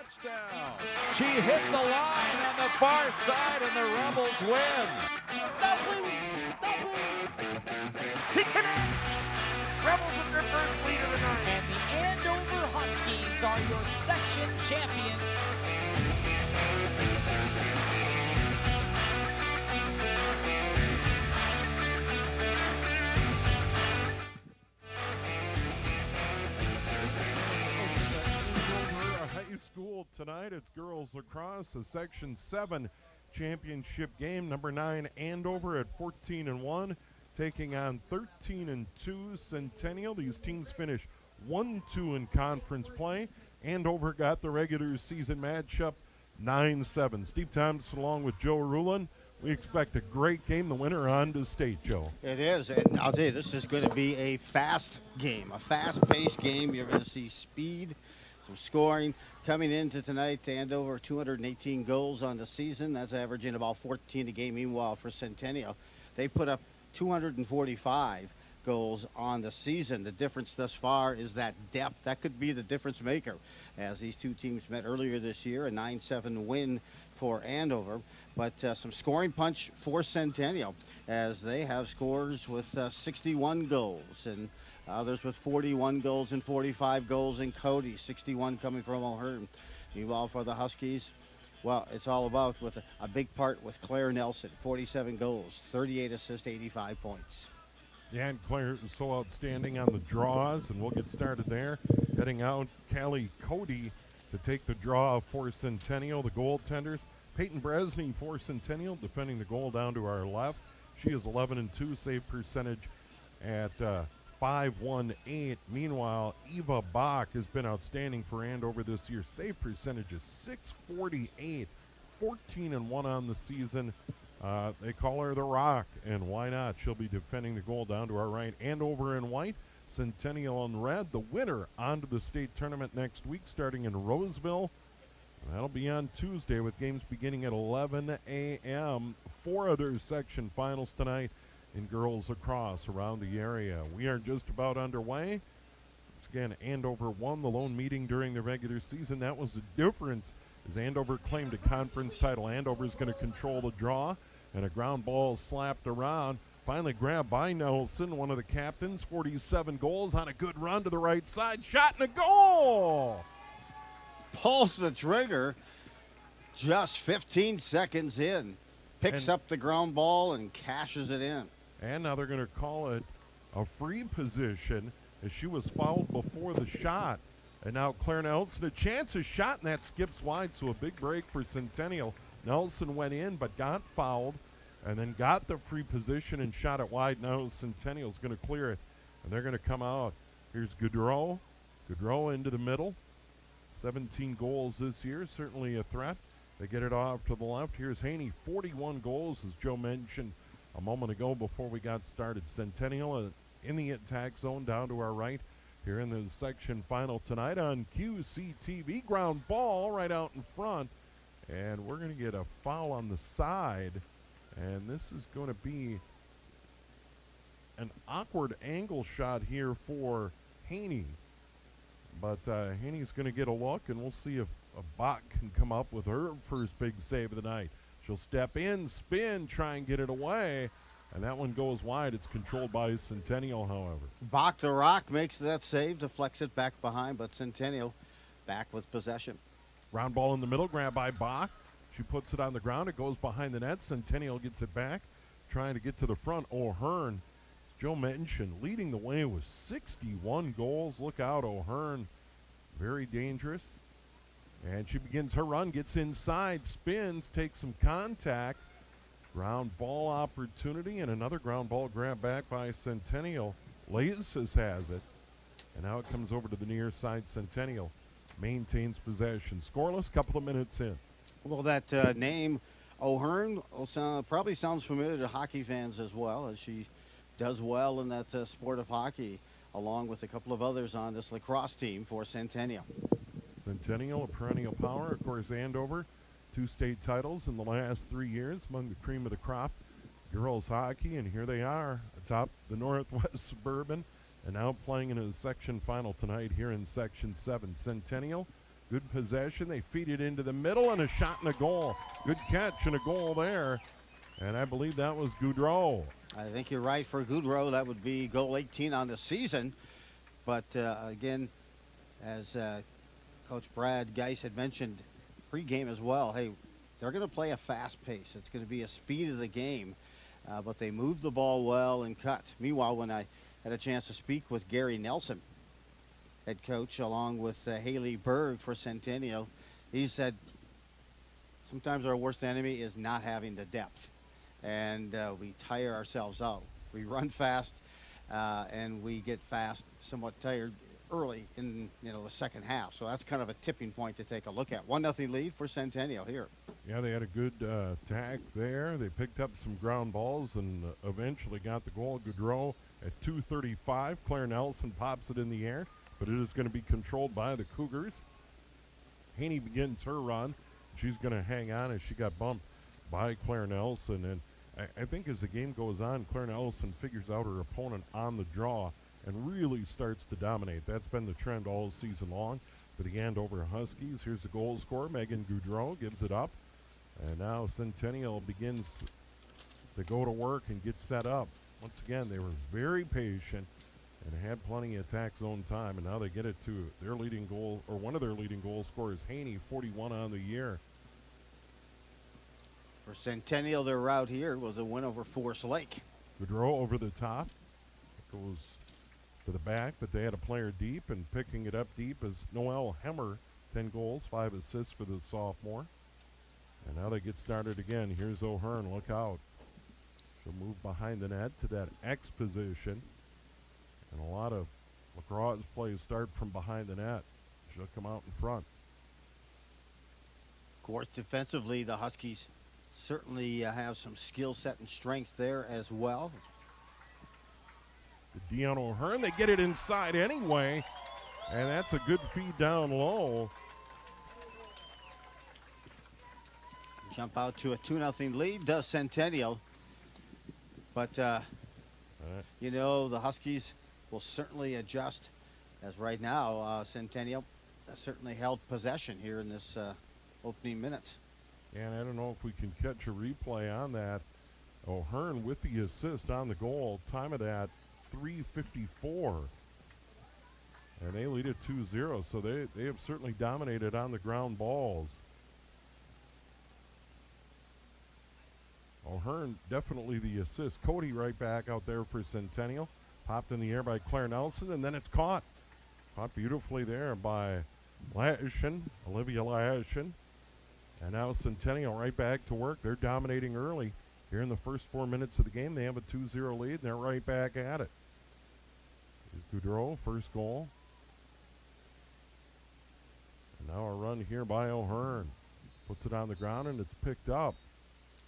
touchdown. She hit the line on the far side, and the Rebels win. Stop playing! Stop playing! He connects! Rebels with their first lead of the night. And the Andover Huskies are your section champion. High school tonight. It's girls lacrosse, a Section 7 championship game. Number 9 Andover at 14-1, taking on 13-2 Centennial. These teams finish 1-2 in conference play. Andover got the regular season matchup 9-7. Steve Thompson along with Joe Rulin. We expect a great game. The winner on to state, Joe. It is, and I'll tell you, this is going to be a fast game, a fast-paced game. You're going to see speed, some scoring. Coming into tonight, Andover 218 goals on the season. That's averaging about 14 a game. Meanwhile, for Centennial, they put up 245 goals on the season. The difference thus far is that depth. That could be the difference maker, as these two teams met earlier this year, a 9-7 win for Andover. But some scoring punch for Centennial, as they have scores with 61 goals, and others with 41 goals and 45 goals in Cody, 61 coming from O'Hearn. Meanwhile, for the Huskies, well, it's all about with a big part with Claire Nelson, 47 goals, 38 assists, 85 points. Yeah, and Claire is so outstanding on the draws, and we'll get started there. Heading out, Callie Cody to take the draw for Centennial, the goaltenders. Peyton Bresney for Centennial, defending the goal down to our left. She is 11-2, save percentage at .518. Meanwhile, Eva Bach has been outstanding for Andover this year. Save percentage is .648, 14-1 on the season. They call her the Rock, and why not? She'll be defending the goal down to our right. Andover in white, Centennial in red. The winner onto the state tournament next week, starting in Roseville. That'll be on Tuesday with games beginning at 11 a.m. 4 other section finals tonight in girls lacrosse around the area. We are just about underway. Once again, Andover won the lone meeting during the regular season. That was the difference, as Andover claimed a conference title. Andover is going to control the draw, and a ground ball slapped around. Finally grabbed by Nelson, one of the captains. 47 goals on a good run to the right side. Shot and a goal! Pulls the trigger just 15 seconds in. Picks up the ground ball and cashes it in. And now they're going to call it a free position, as she was fouled before the shot. And now Claire Nelson, a chance, a shot, and that skips wide, so a big break for Centennial. Nelson went in but got fouled, and then got the free position and shot it wide. Now Centennial's going to clear it, and they're going to come out. Here's Goudreau. Goudreau into the middle. 17 goals this year, certainly a threat. They get it off to the left. Here's Haney, 41 goals, as Joe mentioned a moment ago before we got started. Centennial in the attack zone down to our right here in the section final tonight on QCTV. Ground ball right out in front, and we're going to get a foul on the side, and this is going to be an awkward angle shot here for Haney. But Haney's going to get a look, and we'll see if Bach can come up with her first big save of the night. She'll step in, spin, try and get it away, and that one goes wide. It's controlled by Centennial, however. Bach the Rock makes that save, deflects it back behind, but Centennial back with possession. Round ball in the middle, grabbed by Bach. She puts it on the ground. It goes behind the net. Centennial gets it back, trying to get to the front. O'Hearn, as Joe mentioned, leading the way with 61 goals. Look out, O'Hearn. Very dangerous. And she begins her run, gets inside, spins, takes some contact. Ground ball opportunity, and another ground ball grab back by Centennial. Lazes has it. And now it comes over to the near side. Centennial maintains possession. Scoreless, couple of minutes in. Well, that name, O'Hearn, probably sounds familiar to hockey fans as well, as she does well in that sport of hockey, along with a couple of others on this lacrosse team for Centennial. Centennial, a perennial power. Of course, Andover, 2 state titles in the last 3 years, among the cream of the crop. Girls hockey, and here they are atop the Northwest Suburban, and now playing in a section final tonight here in Section 7. Centennial Good possession. They feed it into the middle and a shot and a goal. Good catch and a goal there. And I believe that was Goudreau. I think you're right. For Goudreau, that would be goal 18 on the season. But again, as Coach Brad Geis had mentioned pregame as well, hey, they're going to play a fast pace. It's going to be a speed of the game. But they move the ball well and cut. Meanwhile, when I had a chance to speak with Gary Nelson, head coach, along with Haley Berg for Centennial, he said sometimes our worst enemy is not having the depth. And we tire ourselves out. We run fast, and we get fast, somewhat tired early in the second half. So that's kind of a tipping point to take a look at. 1-0 lead for Centennial here. Yeah, they had a good attack there. They picked up some ground balls and eventually got the goal. Goudreau at 2:35. Claire Nelson pops it in the air, but it is going to be controlled by the Cougars. Haney begins her run. She's going to hang on as she got bumped by Claire Nelson. And I think as the game goes on, Claire Nelson figures out her opponent on the draw and really starts to dominate. That's been the trend all season long for the Andover Huskies. Here's the goal scorer. Megan Goudreau gives it up. And now Centennial begins to go to work and get set up. Once again, they were very patient and had plenty of attack zone time. And now they get it to their leading goal, or one of their leading goal scorers, Haney, 41 on the year. For Centennial, their route here was a win over Forest Lake. Goudreau over the top. It goes to the back, but they had a player deep, and picking it up deep is Noelle Hemmer, 10 goals, 5 assists for the sophomore. And now they get started again. Here's O'Hearn, look out. She'll move behind the net to that X position. And a lot of Lacrosse plays start from behind the net. She'll come out in front. Of course, defensively, the Huskies certainly have some skill set and strengths there as well. To Dion O'Hearn, they get it inside anyway. And that's a good feed down low. Jump out to a 2-0 lead, does Centennial. But, the Huskies will certainly adjust, as right now, Centennial certainly held possession here in this opening minutes. And I don't know if we can catch a replay on that. O'Hearn with the assist on the goal. Time of that, 3:54. And they lead it 2-0, so they have certainly dominated on the ground balls. O'Hearn definitely the assist. Cody right back out there for Centennial. Popped in the air by Claire Nelson, and then it's caught. Caught beautifully there by Olivia Lashin. And now Centennial right back to work. They're dominating early. Here in the first 4 minutes of the game, they have a 2-0 lead, and they're right back at it. Here's Goudreau, first goal. And now a run here by O'Hearn. Puts it on the ground, and it's picked up.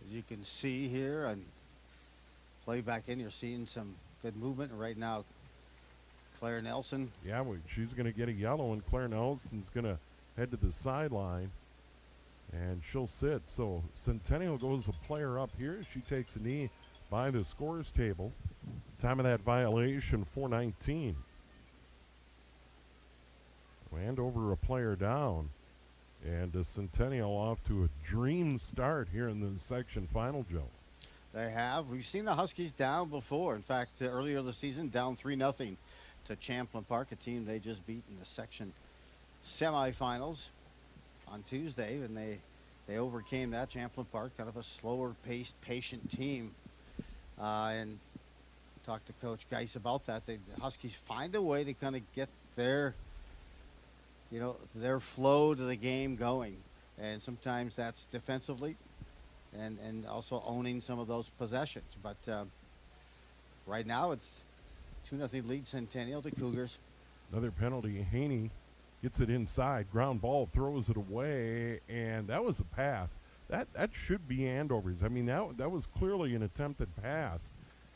As you can see here, and play back in, you're seeing some good movement right now. Claire Nelson. Yeah, she's going to get a yellow, and Claire Nelson's going to head to the sideline, and she'll sit. So Centennial goes a player up here. She takes a knee by the scores table. Time of that violation, 4:19. Andover a player down. And Centennial off to a dream start here in the section final, Joe. They have. We've seen the Huskies down before. In fact, earlier this season, down 3-0 to Champlain Park, a team they just beat in the section semifinals on Tuesday. And they overcame that. Champlain Park, kind of a slower-paced, patient team. And talked to Coach Geis about that. The Huskies find a way to kind of get their flow to the game going. And sometimes that's defensively and also owning some of those possessions. But right now it's 2-0 lead Centennial to Cougars. Another penalty. Haney gets it inside. Ground ball, throws it away, and that was a pass. That should be Andover's. I mean, that was clearly an attempted pass,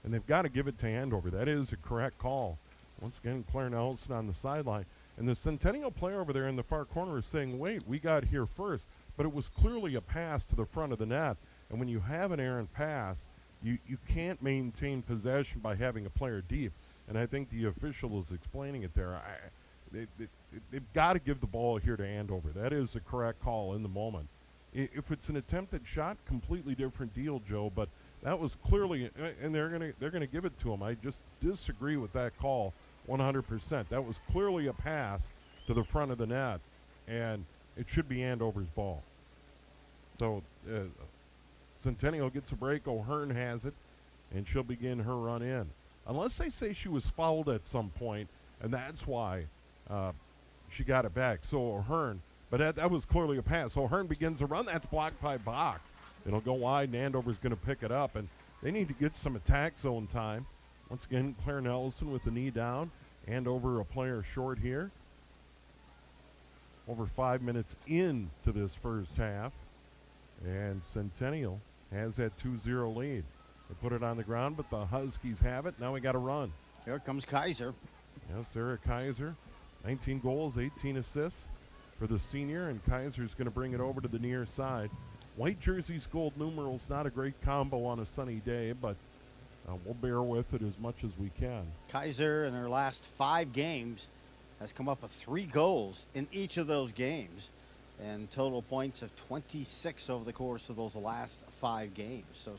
and they've got to give it to Andover. That is a correct call. Once again, Claire Nelson on the sideline. And the Centennial player over there in the far corner is saying, wait, we got here first. But it was clearly a pass to the front of the net. And when you have an errant pass, you can't maintain possession by having a player deep. And I think the official is explaining it there. they've got to give the ball here to Andover. That is the correct call in the moment. If it's an attempted shot, completely different deal, Joe. But that was clearly, and they're gonna give it to him. I just disagree with that call 100%. That was clearly a pass to the front of the net, and it should be Andover's ball. So Centennial gets a break. O'Hearn has it, and she'll begin her run in. Unless they say she was fouled at some point, and that's why she got it back. So O'Hearn, but that was clearly a pass. So O'Hearn begins to run. That's blocked by Bach. It'll go wide, and Andover's going to pick it up, and they need to get some attack zone time. Once again, Claire Nelson with the knee down. Andover a player short here. Over 5 minutes into this first half, and Centennial has that 2-0 lead. They put it on the ground, but the Huskies have it. Now we got to run. Here comes Kaiser. Yes, Sarah Kaiser, 19 goals, 18 assists for the senior, and Kaiser's going to bring it over to the near side. White jerseys, gold numerals, not a great combo on a sunny day, but we'll bear with it as much as we can. Kaiser in her last 5 games has come up with 3 goals in each of those games, and total points of 26 over the course of those last 5 games. So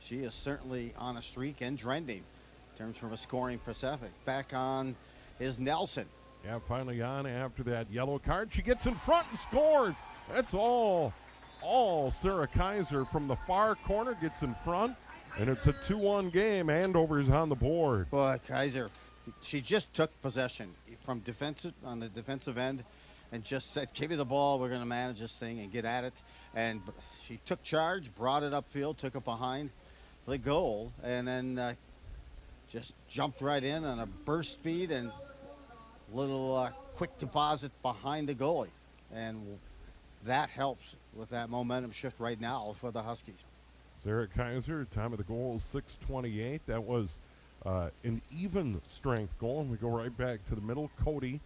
she is certainly on a streak and trending in terms from a scoring perspective. Back on is Nelson. Yeah, finally on after that yellow card. She gets in front and scores. That's all Sarah Kaiser from the far corner gets in front, and it's a 2-1 game. Andover's on the board. Boy, Kaiser, she just took possession from on the defensive end and just said, give me the ball, we're going to manage this thing and get at it. And she took charge, brought it upfield, took it behind the goal, and then just jumped right in on a burst speed and little quick deposit behind the goalie. And that helps with that momentum shift right now for the Huskies. Sarah Kaiser, time of the goal is 6:28. That was an even strength goal, and we go right back to the middle. Cody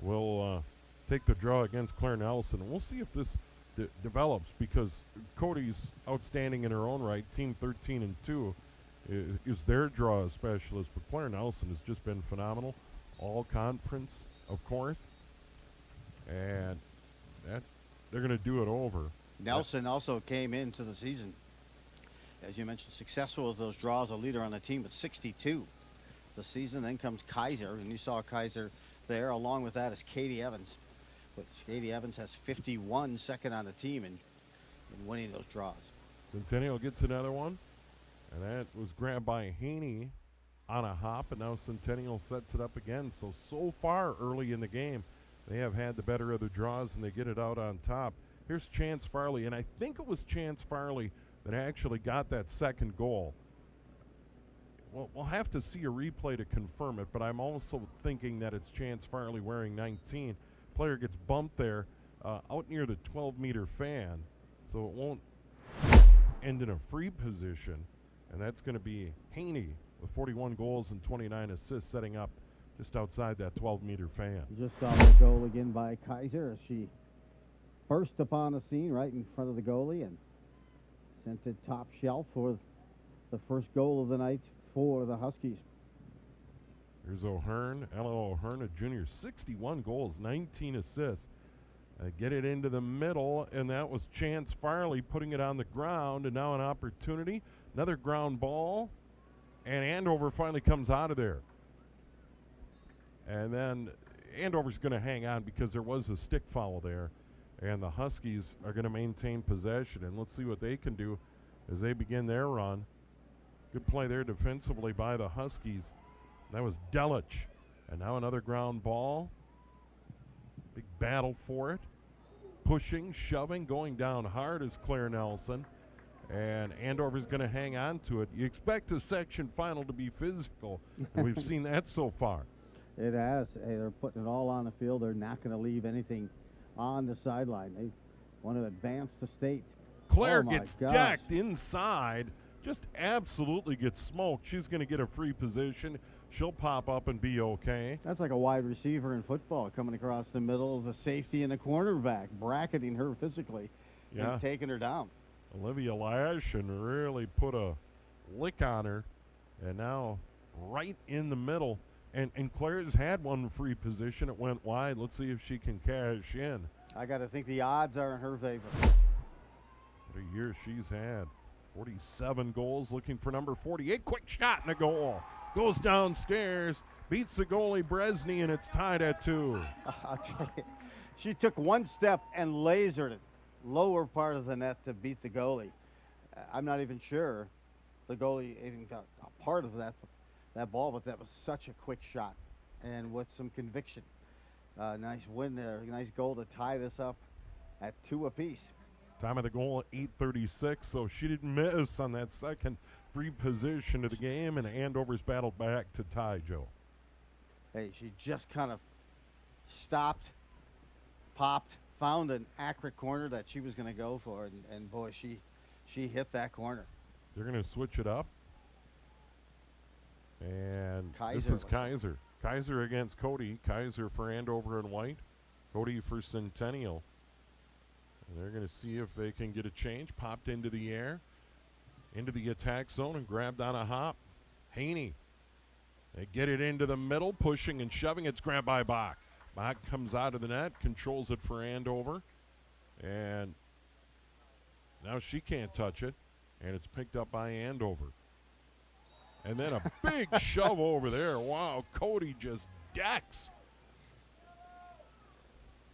will take the draw against Claire Nelson. And we'll see if this develops, because Cody's outstanding in her own right. Team 13-2 is their draw specialist, but Claire Nelson has just been phenomenal. All conference, of course, and they're going to do it over. Nelson also came into the season, as you mentioned, successful with those draws, a leader on the team with 62 the season. Then comes Kaiser, and you saw Kaiser there. Along with that is Katie Evans. But Katie Evans has 51, second on the team in winning those draws. Centennial gets another one, and that was grabbed by Haney on a hop, and now Centennial sets it up again. So far early in the game, they have had the better of the draws, and they get it out on top. Here's Chance Farley, and I think it was Chance Farley that actually got that second goal. Well, we'll have to see a replay to confirm it, but I'm also thinking that it's Chance Farley wearing 19. Player gets bumped there out near the 12-meter fan, so it won't end in a free position, and that's going to be Haney with 41 goals and 29 assists, setting up just outside that 12-meter fan. You just saw the goal again by Kaiser as she burst upon the scene right in front of the goalie and sent it top shelf for the first goal of the night for the Huskies. Here's O'Hearn, Ella O'Hearn, a junior, 61 goals, 19 assists. Get it into the middle, and that was Chance Farley putting it on the ground, and now an opportunity. Another ground ball, and Andover finally comes out of there. And then Andover's going to hang on because there was a stick foul there, and the Huskies are going to maintain possession. And let's see what they can do as they begin their run. Good play there defensively by the Huskies. That was Delich. And now another ground ball. Big battle for it. Pushing, shoving, going down hard is Claire Nelson. And Andover's going to hang on to it. You expect a section final to be physical, and we've seen that so far. It has. Hey, they're putting it all on the field. They're not going to leave anything on the sideline. They want to advance the state. Claire gets decked inside. Just absolutely gets smoked. She's going to get a free position. She'll pop up and be okay. That's like a wide receiver in football coming across the middle of the safety and the cornerback, bracketing her physically and taking her down. Olivia Lash and really put a lick on her. And now right in the middle. And Claire's had one free position. It went wide. Let's see if she can cash in. I got to think the odds are in her favor. What a year she's had. 47 goals, looking for number 48. Quick shot and a goal. Goes downstairs, beats the goalie Bresney, and it's tied at 2. I'll tell you, she took one step and lasered it lower part of the net to beat the goalie. I'm not even sure the goalie even got a part of that ball, but that was such a quick shot and with some conviction. Nice win there, nice goal to tie this up at 2 apiece. Time of the goal at 8:36, so she didn't miss on that second free position of the game, and Andover's battled back to tie, Joe. Hey, she just kind of stopped, popped, found an accurate corner that she was going to go for, and boy, she hit that corner. They're going to switch it up. And Kaiser, this is Kaiser. Kaiser against Cody. Kaiser for Andover and White. Cody for Centennial. And they're going to see if they can get a change. Popped into the air, into the attack zone, and grabbed on a hop. Haney. They get it into the middle, pushing and shoving. It's grabbed by Bach. Bach comes out of the net, controls it for Andover. And now she can't touch it. And it's picked up by Andover. And then a big shove over there. Wow, Cody just decks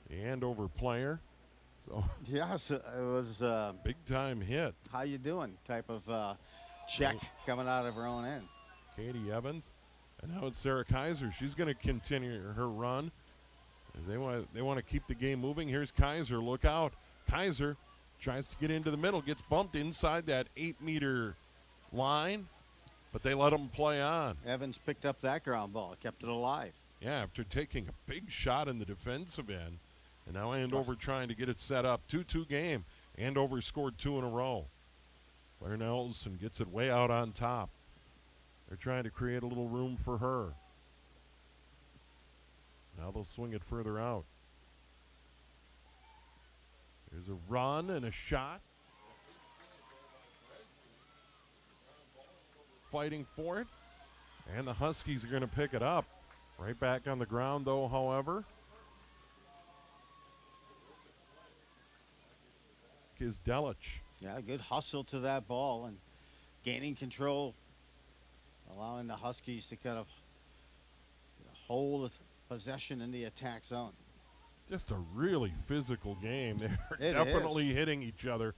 the Andover player. So Yes, it was big time hit. how you doing type of check coming out of her own end. Katie Evans. And now it's Sarah Kaiser. She's going to continue her run as they want to keep the game moving. Here's Kaiser. Look out. Kaiser tries to get into the middle, gets bumped inside that 8-meter line, but they let him play on. Evans picked up that ground ball, kept it alive. Yeah, after taking a big shot in the defensive end. And now Andover trying to get it set up. 2-2 game. Andover scored 2 in a row. Claire Nelson gets it way out on top. They're trying to create a little room for her. Now they'll swing it further out. There's a run and a shot. Fighting for it. And the Huskies are going to pick it up. Right back on the ground, though, however. Is Delich. Yeah, good hustle to that ball and gaining control, allowing the Huskies to kind of hold possession in the attack zone. Just a really physical game. They're It definitely hitting each other.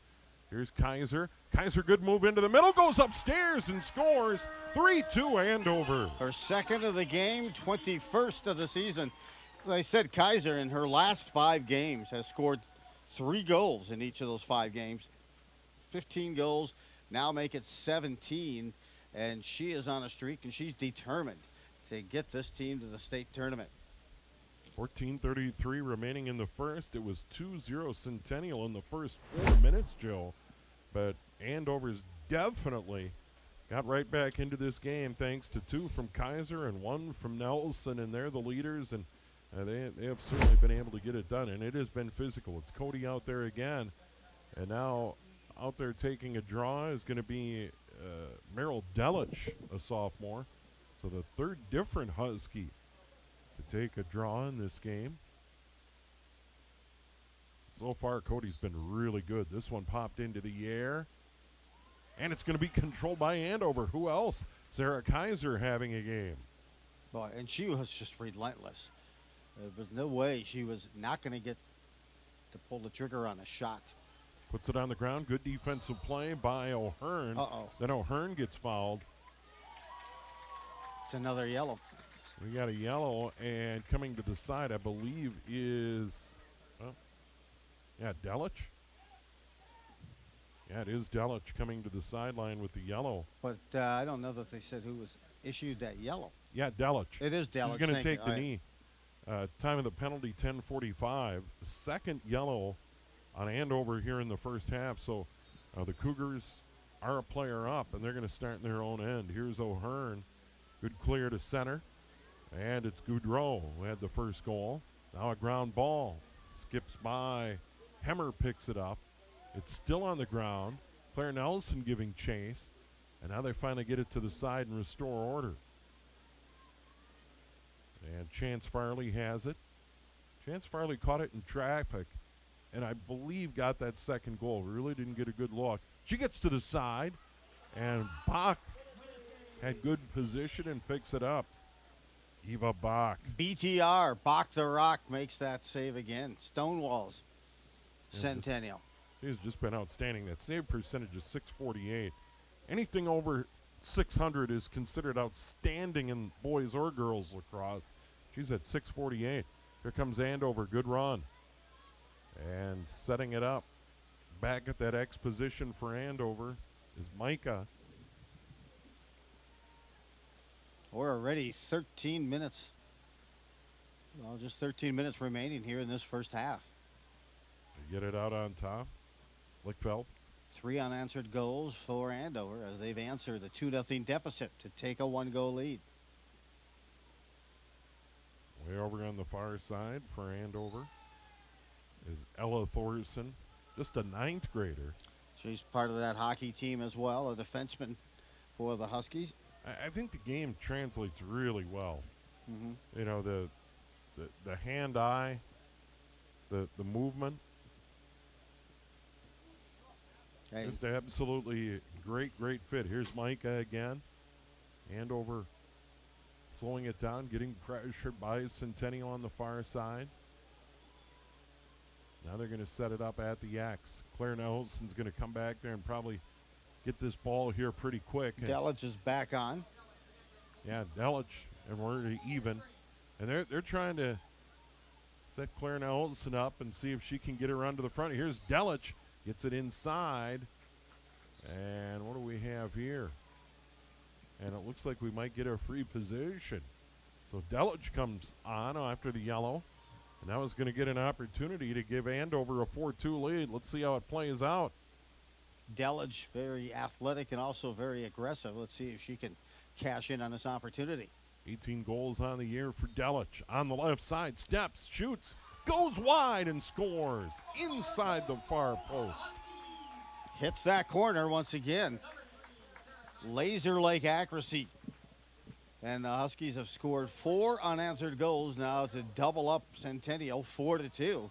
Here's Kaiser. Kaiser, good move into the middle, goes upstairs and scores. 3-2 Andover. Her second of the game, 21st of the season. As I said, Kaiser in her last 5 games has scored 3 goals in each of those 5 games. 15 goals, now make it 17, and she is on a streak, and she's determined to get this team to the state tournament. 14:33 remaining in the first. It was 2-0 Centennial in the first 4 minutes, Joe. But Andover's definitely got right back into this game thanks to 2 from Kaiser and 1 from Nelson, and they're the leaders, and they have certainly been able to get it done, and it has been physical. It's Cody out there again, and now out there taking a draw is going to be Merrill Delich, a sophomore. So the third different Husky to take a draw in this game. So far, Cody's been really good. This one popped into the air, and it's going to be controlled by Andover. Who else? Sarah Kaiser having a game. Boy, and she was just relentless. There was no way she was not going to get to pull the trigger on a shot. Puts it on the ground. Good defensive play by O'Hearn. Then O'Hearn gets fouled. It's another yellow. We got a yellow, and coming to the side, I believe, is Delich. Yeah, it is Delich coming to the sideline with the yellow. But I don't know that they said who was issued that yellow. Yeah, Delich. It is Delich. He's going to take the knee. Time of the penalty, 10:45. Second yellow on Andover here in the first half. So the Cougars are a player up, and they're going to start in their own end. Here's O'Hearn. Good clear to center. And it's Goudreau who had the first goal. Now a ground ball. Skips by. Hemmer picks it up. It's still on the ground. Claire Nelson giving chase. And now they finally get it to the side and restore order. And Chance Farley has it. Chance Farley caught it in traffic, and I believe got that second goal. Really didn't get a good look. She gets to the side, and Bach had good position and picks it up. Eva Bach. BTR, Bach the Rock, makes that save again. Stonewalls, Centennial. She's just been outstanding. That save percentage is .648. Anything over 600 is considered outstanding in boys or girls lacrosse. She's at .648. Here comes Andover. Good run. And setting it up. Back at that X position for Andover is Micah. We're already 13 minutes. Well, just 13 minutes remaining here in this first half. They get it out on top. Lickfeld. 3 unanswered goals for Andover as they've answered the 2-0 deficit to take a 1-goal lead. Way over on the far side for Andover is Ella Thorson, just a 9th grader. She's part of that hockey team as well, a defenseman for the Huskies. I think the game translates really well. Mm-hmm. You know, the hand-eye, the movement. Hey. Just absolutely great fit. Here's Micah again. Andover slowing it down, getting pressured by Centennial on the far side. Now they're going to set it up at the X. Claire Nelson's going to come back there and probably get this ball here pretty quick. Delich is back on. Yeah, Delich, and we're even. And they're trying to set Claire Nelson up and see if she can get her onto the front. Here's Delich, gets it inside. And what do we have here? And it looks like we might get a free position. So Delich comes on after the yellow. And now is going to get an opportunity to give Andover a 4-2 lead. Let's see how it plays out. Delich, very athletic and also very aggressive. Let's see if she can cash in on this opportunity. 18 goals on the year for Delich. On the left side, steps, shoots, goes wide and scores inside the far post. Hits that corner once again. Laser-like accuracy. And the Huskies have scored 4 unanswered goals now to double up Centennial 4-2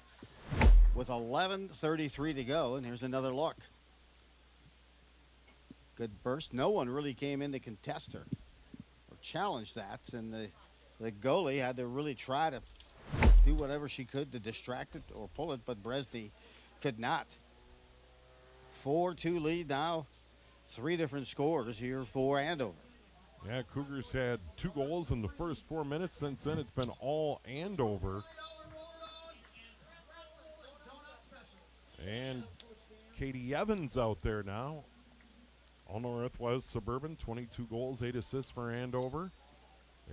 with 11:33 to go. And here's another look. Good burst. No one really came in to contest her or challenge that. And the goalie had to really try to do whatever she could to distract it or pull it, but Bresny could not. 4-2 lead now. 3 different scores here for Andover. Yeah, Cougars had 2 goals in the first 4 minutes. Since then, it's been all Andover. And Katie Evans out there now. All Northwest Suburban, 22 goals, 8 assists for Andover.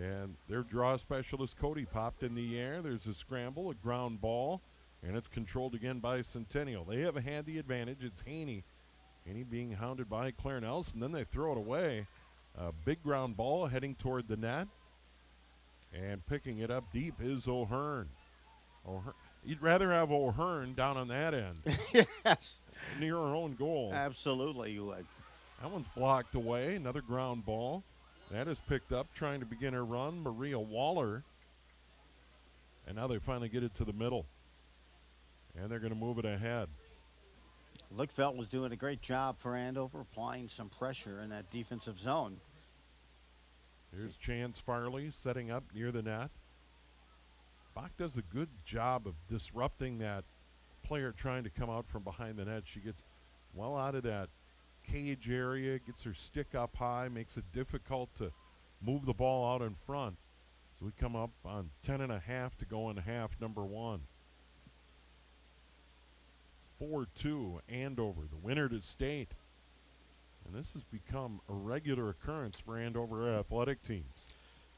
And their draw specialist, Cody, popped in the air. There's a scramble, a ground ball, and it's controlled again by Centennial. They have had the advantage. It's Haney. Haney being hounded by Claire Nelson. Then they throw it away. A big ground ball heading toward the net. And picking it up deep is O'Hearn. You'd rather have O'Hearn down on that end. Yes. Near her own goal. Absolutely you would. That one's blocked away. Another ground ball. That is picked up, trying to begin her run. Maria Waller. And now they finally get it to the middle. And they're going to move it ahead. Lickfeld was doing a great job for Andover, applying some pressure in that defensive zone. Here's Chance Farley setting up near the net. Bach does a good job of disrupting that player trying to come out from behind the net. She gets well out of that cage area, gets her stick up high, makes it difficult to move the ball out in front. So we come up on 10.5 to go in half number 1. 4-2 Andover, the winner to state. And this has become a regular occurrence for Andover athletic teams.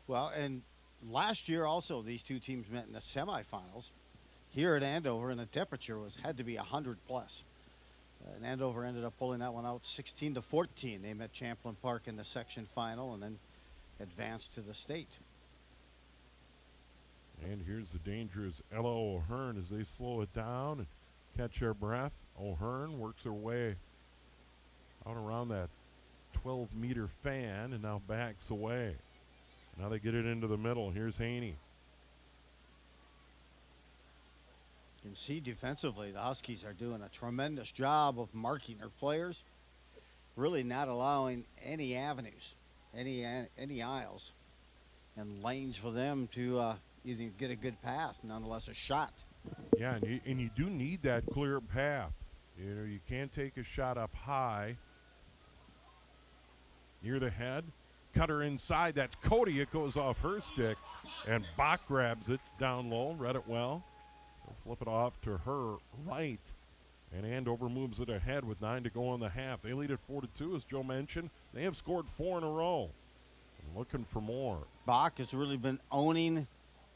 Well, and last year also these two teams met in the semifinals here at Andover, and the temperature had to be 100 plus. And Andover ended up pulling that one out 16-14. They met Champlain Park in the section final and then advanced to the state. And here's the dangerous Ella O'Hearn as they slow it down and catch their breath. O'Hearn works her way out around that 12-meter fan and now backs away. Now they get it into the middle. Here's Haney. You can see defensively, the Huskies are doing a tremendous job of marking their players, really not allowing any avenues, any aisles, and lanes for them to either get a good pass, nonetheless a shot. Yeah, and you do need that clear path. You know, you can't take a shot up high near the head. Cutter inside. That's Cody. It goes off her stick, and Bach grabs it down low. Read it well. They'll flip it off to her right, and Andover moves it ahead with 9 to go in the half. They lead at 4-2, as Joe mentioned. They have scored 4 in a row. I'm looking for more. Bach has really been owning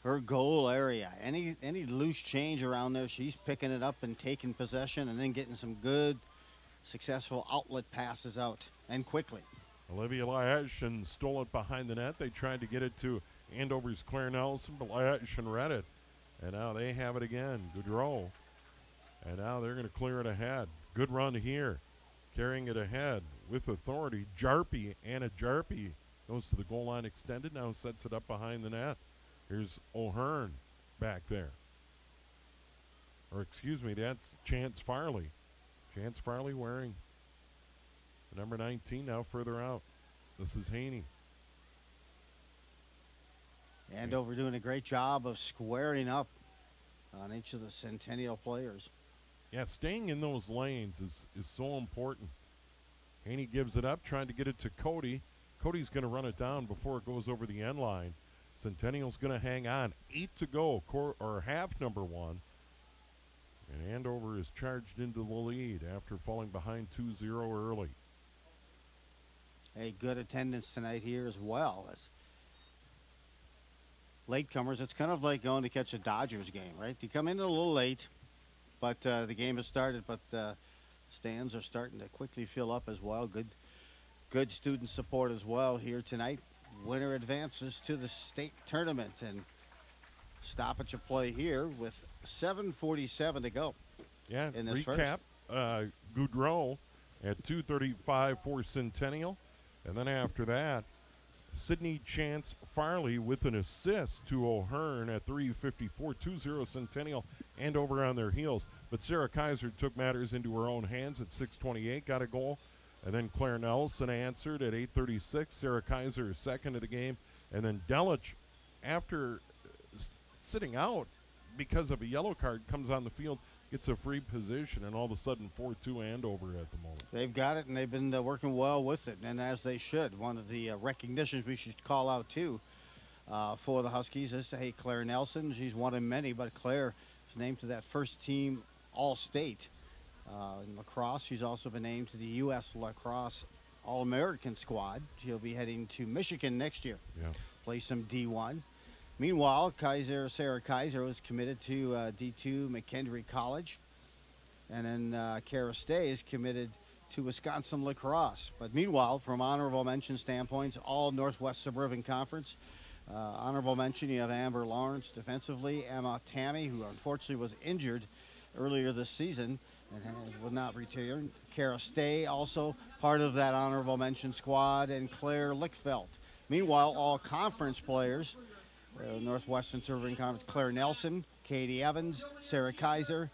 her goal area. Any loose change around there, she's picking it up and taking possession, and then getting some good, successful outlet passes out, and quickly. Olivia Lyashin stole it behind the net. They tried to get it to Andover's Claire Nelson, but Lyashin read it. And now they have it again. Goudreau. And now they're going to clear it ahead. Good run here. Carrying it ahead with authority. Jarpie, Anna Jarpie, goes to the goal line extended. Now sets it up behind the net. Here's O'Hearn back there. Or excuse me, that's Chance Farley. Chance Farley wearing the number 19 now further out. This is Haney. Andover doing a great job of squaring up on each of the Centennial players. Yeah, staying in those lanes is so important. Haney gives it up, trying to get it to Cody. Cody's going to run it down before it goes over the end line. Centennial's going to hang on. 8 to go, or half number 1. And Andover is charged into the lead after falling behind 2-0 early. A good attendance tonight here as well. As latecomers, it's kind of like going to catch a Dodgers game, right? You come in a little late, but the game has started, but stands are starting to quickly fill up as well. Good student support as well here tonight. Winner advances to the state tournament, and stoppage of play here with 7:47 to go. Yeah, in this recap, Goudreau at 2:35 for Centennial. And then after that, Sydney Chance Farley with an assist to O'Hearn at 3:54, 2-0 Centennial, and over on their heels. But Sarah Kaiser took matters into her own hands at 6:28, got a goal. And then Claire Nelson answered at 8:36. Sarah Kaiser is second of the game. And then Delich, after sitting out because of a yellow card, comes on the field, gets a free position, and all of a sudden 4-2 Andover at the moment. They've got it, and they've been working well with it, and as they should. One of the recognitions we should call out, too, for the Huskies is, hey, Claire Nelson. She's one of many, but Claire is named to that first team All-State. In lacrosse, she's also been named to the U.S. Lacrosse All-American squad. She'll be heading to Michigan next year. Yeah. Play some D1. Meanwhile, Sarah Kaiser was committed to D2 McKendree College. And then Kara Stay is committed to Wisconsin Lacrosse. But meanwhile, from honorable mention standpoints, all Northwest Suburban Conference. Honorable mention, you have Amber Lawrence defensively, Emma Tammy, who unfortunately was injured earlier this season and will not return. Kara Stay, also part of that honorable mention squad, and Claire Lickfeld. Meanwhile, all conference players, Northwestern Suburban Conference, Claire Nelson, Katie Evans, Sarah Kaiser,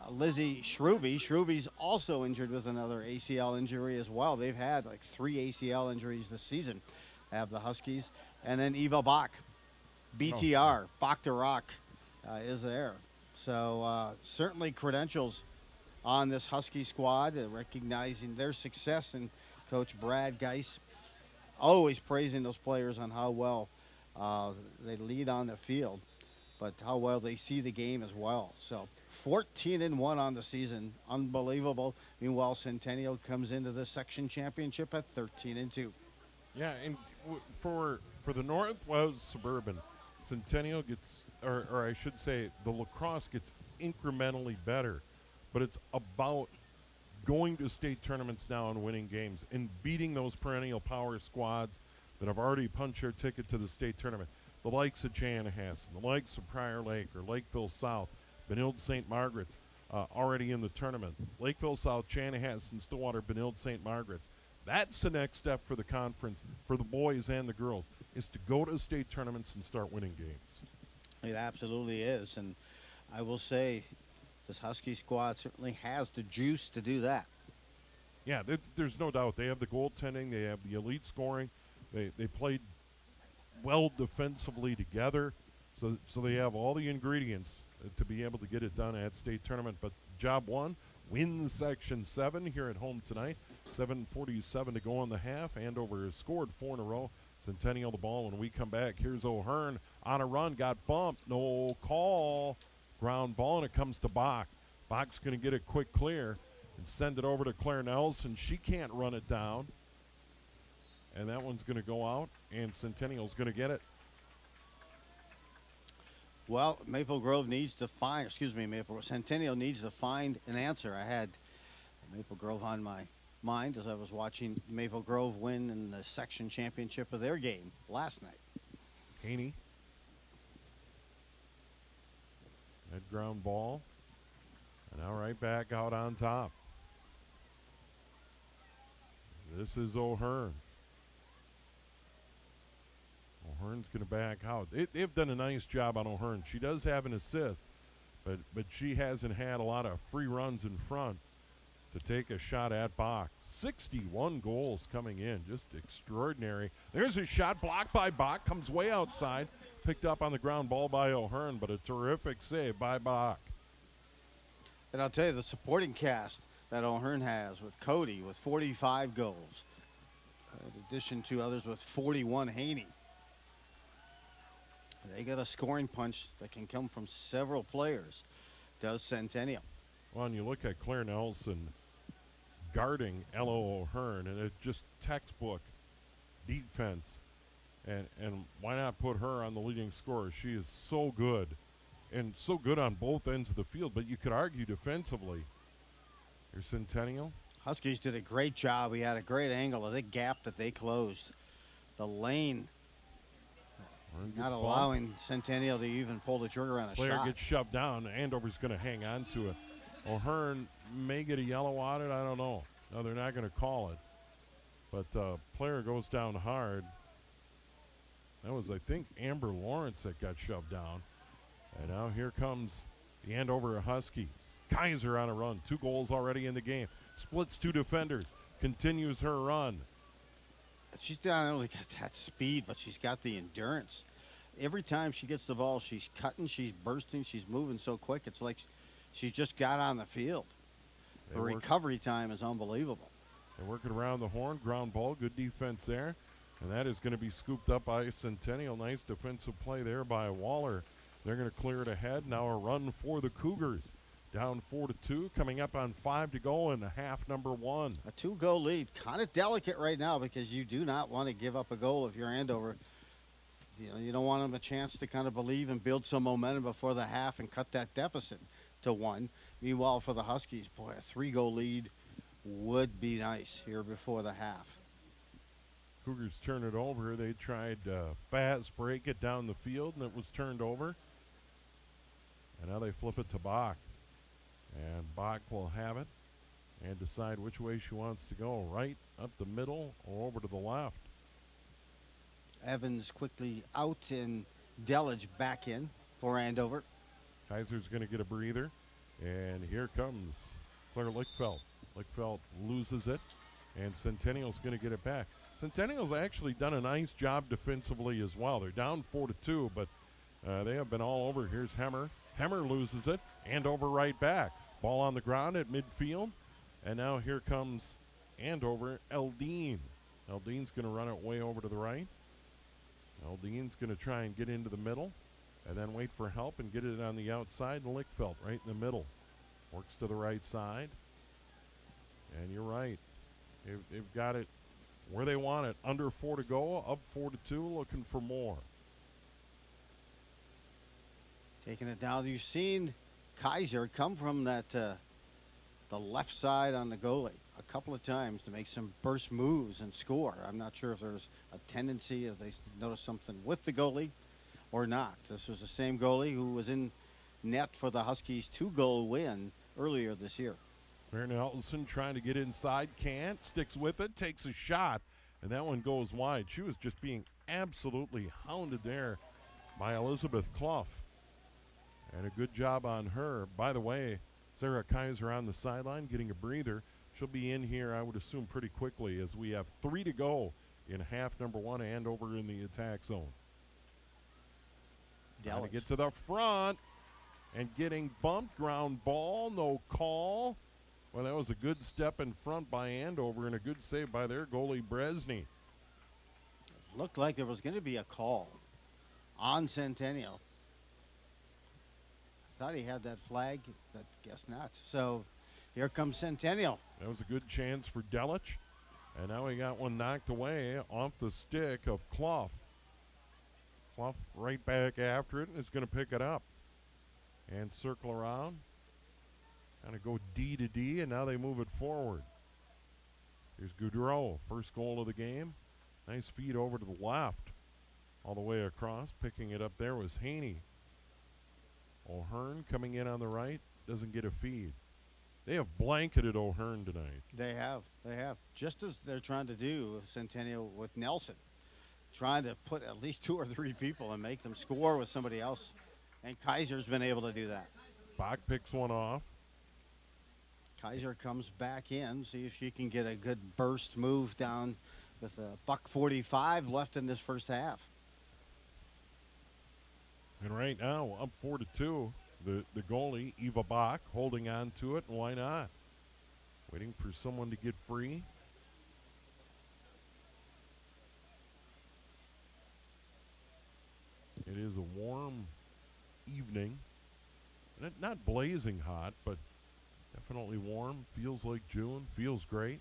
Lizzie Shruby. Shruby's also injured with another ACL injury as well. They've had like 3 ACL injuries this season, have the Huskies. And then Eva Bach, BTR, Bach to Rock, is there. So certainly credentials on this Husky squad, recognizing their success, and Coach Brad Geis always praising those players on how well they lead on the field, but how well they see the game as well. So 14-1 on the season, unbelievable. Meanwhile, Centennial comes into the section championship at 13-2. Yeah, and for the Northwest Suburban, Centennial gets, or I should say, the lacrosse gets incrementally better, but it's about going to state tournaments now and winning games and beating those perennial power squads that have already punched their ticket to the state tournament. The likes of Chanhassen, the likes of Prior Lake or Lakeville South, Benilde St. Margaret's already in the tournament. Lakeville South, Chanhassen, Stillwater, Benilde St. Margaret's. That's the next step for the conference, for the boys and the girls, is to go to state tournaments and start winning games. It absolutely is. And I will say this Husky squad certainly has the juice to do that. Yeah, there's no doubt. They have the goaltending. They have the elite scoring. They played well defensively together. So they have all the ingredients to be able to get it done at state tournament. But job one, win Section 7 here at home tonight. 7:47 to go in the half. Andover has scored 4 in a row. Centennial the ball when we come back. Here's O'Hearn on a run. Got bumped. No call. Ground ball, and it comes to Bach. Bach's going to get a quick clear and send it over to Claire Nelson. She can't run it down. And that one's going to go out, and Centennial's going to get it. Well, Centennial needs to find an answer. I had Maple Grove on my mind as I was watching Maple Grove win in the section championship of their game last night. Haney. That ground ball. And now right back out on top. This is O'Hearn. O'Hearn's going to back out. They've done a nice job on O'Hearn. She does have an assist, but she hasn't had a lot of free runs in front to take a shot at Bach. 61 goals coming in, just extraordinary. There's a shot blocked by Bach, comes way outside, picked up on the ground ball by O'Hearn, but a terrific save by Bach. And I'll tell you, the supporting cast that O'Hearn has with Cody with 45 goals, in addition to others with 41, Haney. They got a scoring punch that can come from several players, does Centennial. Well, and you look at Claire Nelson guarding Ella O'Hearn, and it's just textbook defense. And why not put her on the leading scorer? She is so good, and so good on both ends of the field, but you could argue defensively. Here's Centennial. Huskies did a great job. We had a great angle of the gap that they closed. The lane not allowing Centennial to even pull the trigger on a Player shot. gets shoved down. Andover's going to hang on to it. O'Hearn may get a yellow on it. I don't know. No, they're not going to call it. But player goes down hard. That was, I think, Amber Lawrence that got shoved down. And now here comes the Andover Huskies. Kaiser on a run. 2 goals already in the game. Splits 2 defenders. Continues her run. She's not only got that speed, but she's got the endurance. Every time she gets the ball, she's cutting, she's bursting, she's moving so quick. It's like she just got on the field. Her recovery time is unbelievable. They're working around the horn. Ground ball. Good defense there. And that is going to be scooped up by Centennial. Nice defensive play there by Waller. They're going to clear it ahead. Now a run for the Cougars. Down 4-2, coming up on 5 to go in the half number 1. A 2-goal lead, kind of delicate right now because you do not want to give up a goal if you're Andover. You don't want them a chance to kind of believe and build some momentum before the half and cut that deficit to 1. Meanwhile, for the Huskies, boy, a 3-goal lead would be nice here before the half. Cougars turn it over. They tried fast break it down the field, and it was turned over. And now they flip it to Bach. And Bach will have it and decide which way she wants to go, right, up the middle, or over to the left. Evans quickly out and Delage back in for Andover. Kaiser's going to get a breather. And here comes Claire Lichtfeld. Lichtfeld loses it, and Centennial's going to get it back. Centennial's actually done a nice job defensively as well. They're down 4-2, but they have been all over. Here's Hemmer. Hemmer loses it. Andover right back. Ball on the ground at midfield. And now here comes Andover, Eldine. Eldine's going to run it way over to the right. Eldine's going to try and get into the middle and then wait for help and get it on the outside. And Lichtfeld right in the middle. Works to the right side. And you're right. They've got it where they want it. Under 4 to go, up 4-2, looking for more. Taking it down. You've seen Kaiser come from that the left side on the goalie a couple of times to make some burst moves and score. I'm not sure if there's a tendency, if they notice something with the goalie or not. This was the same goalie who was in net for the Huskies' 2-goal win earlier this year. Claire Nelson trying to get inside, can't, sticks with it, takes a shot, and that one goes wide. She was just being absolutely hounded there by Elizabeth Clough. And a good job on her. By the way, Sarah Kaiser on the sideline getting a breather. She'll be in here, I would assume, pretty quickly as we have 3 to go in half number 1, Andover in the attack zone. Trying to get to the front and getting bumped. Ground ball, no call. Well, that was a good step in front by Andover and a good save by their goalie, Bresny. Looked like there was going to be a call on Centennial. Thought he had that flag, but guess not. So here comes Centennial. That was a good chance for Delich. And now he got one knocked away off the stick of Clough. Clough right back after it and is going to pick it up. And circle around. Kind of go D to D, and now they move it forward. Here's Goudreau, first goal of the game. Nice feed over to the left. All the way across. Picking it up there was Haney. O'Hearn coming in on the right. Doesn't get a feed. They have blanketed O'Hearn tonight. They have. Just as they're trying to do, Centennial with Nelson. Trying to put at least 2 or 3 people and make them score with somebody else. And Kaiser's been able to do that. Bach picks one off. Kaiser comes back in, see if she can get a good burst move down with a $1:45 left in this first half. And right now, up 4-2. The goalie, Eva Bach, holding on to it, and why not? Waiting for someone to get free. It is a warm evening. Not blazing hot, but definitely warm. Feels like June. Feels great.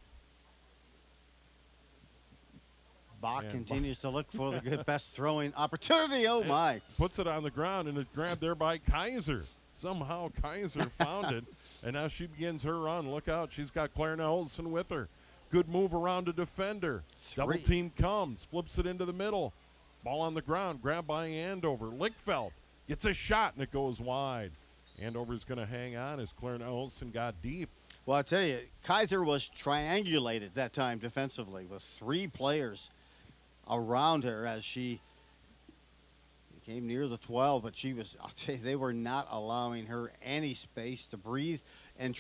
Bach And continues to look for the good best throwing opportunity. Oh, my. Puts it on the ground, and it's grabbed there by Kaiser. Somehow Kaiser found it, and now she begins her run. Look out. She's got Claire Nelson with her. Good move around a defender. Double team comes. Flips it into the middle. Ball on the ground. Grabbed by Andover. Lickfeld gets a shot, and it goes wide. Andover's going to hang on as Claire Nelson got deep. Well, I tell you, Kaiser was triangulated that time defensively with 3 players around her as she came near the 12, but I'll tell you, they were not allowing her any space to breathe and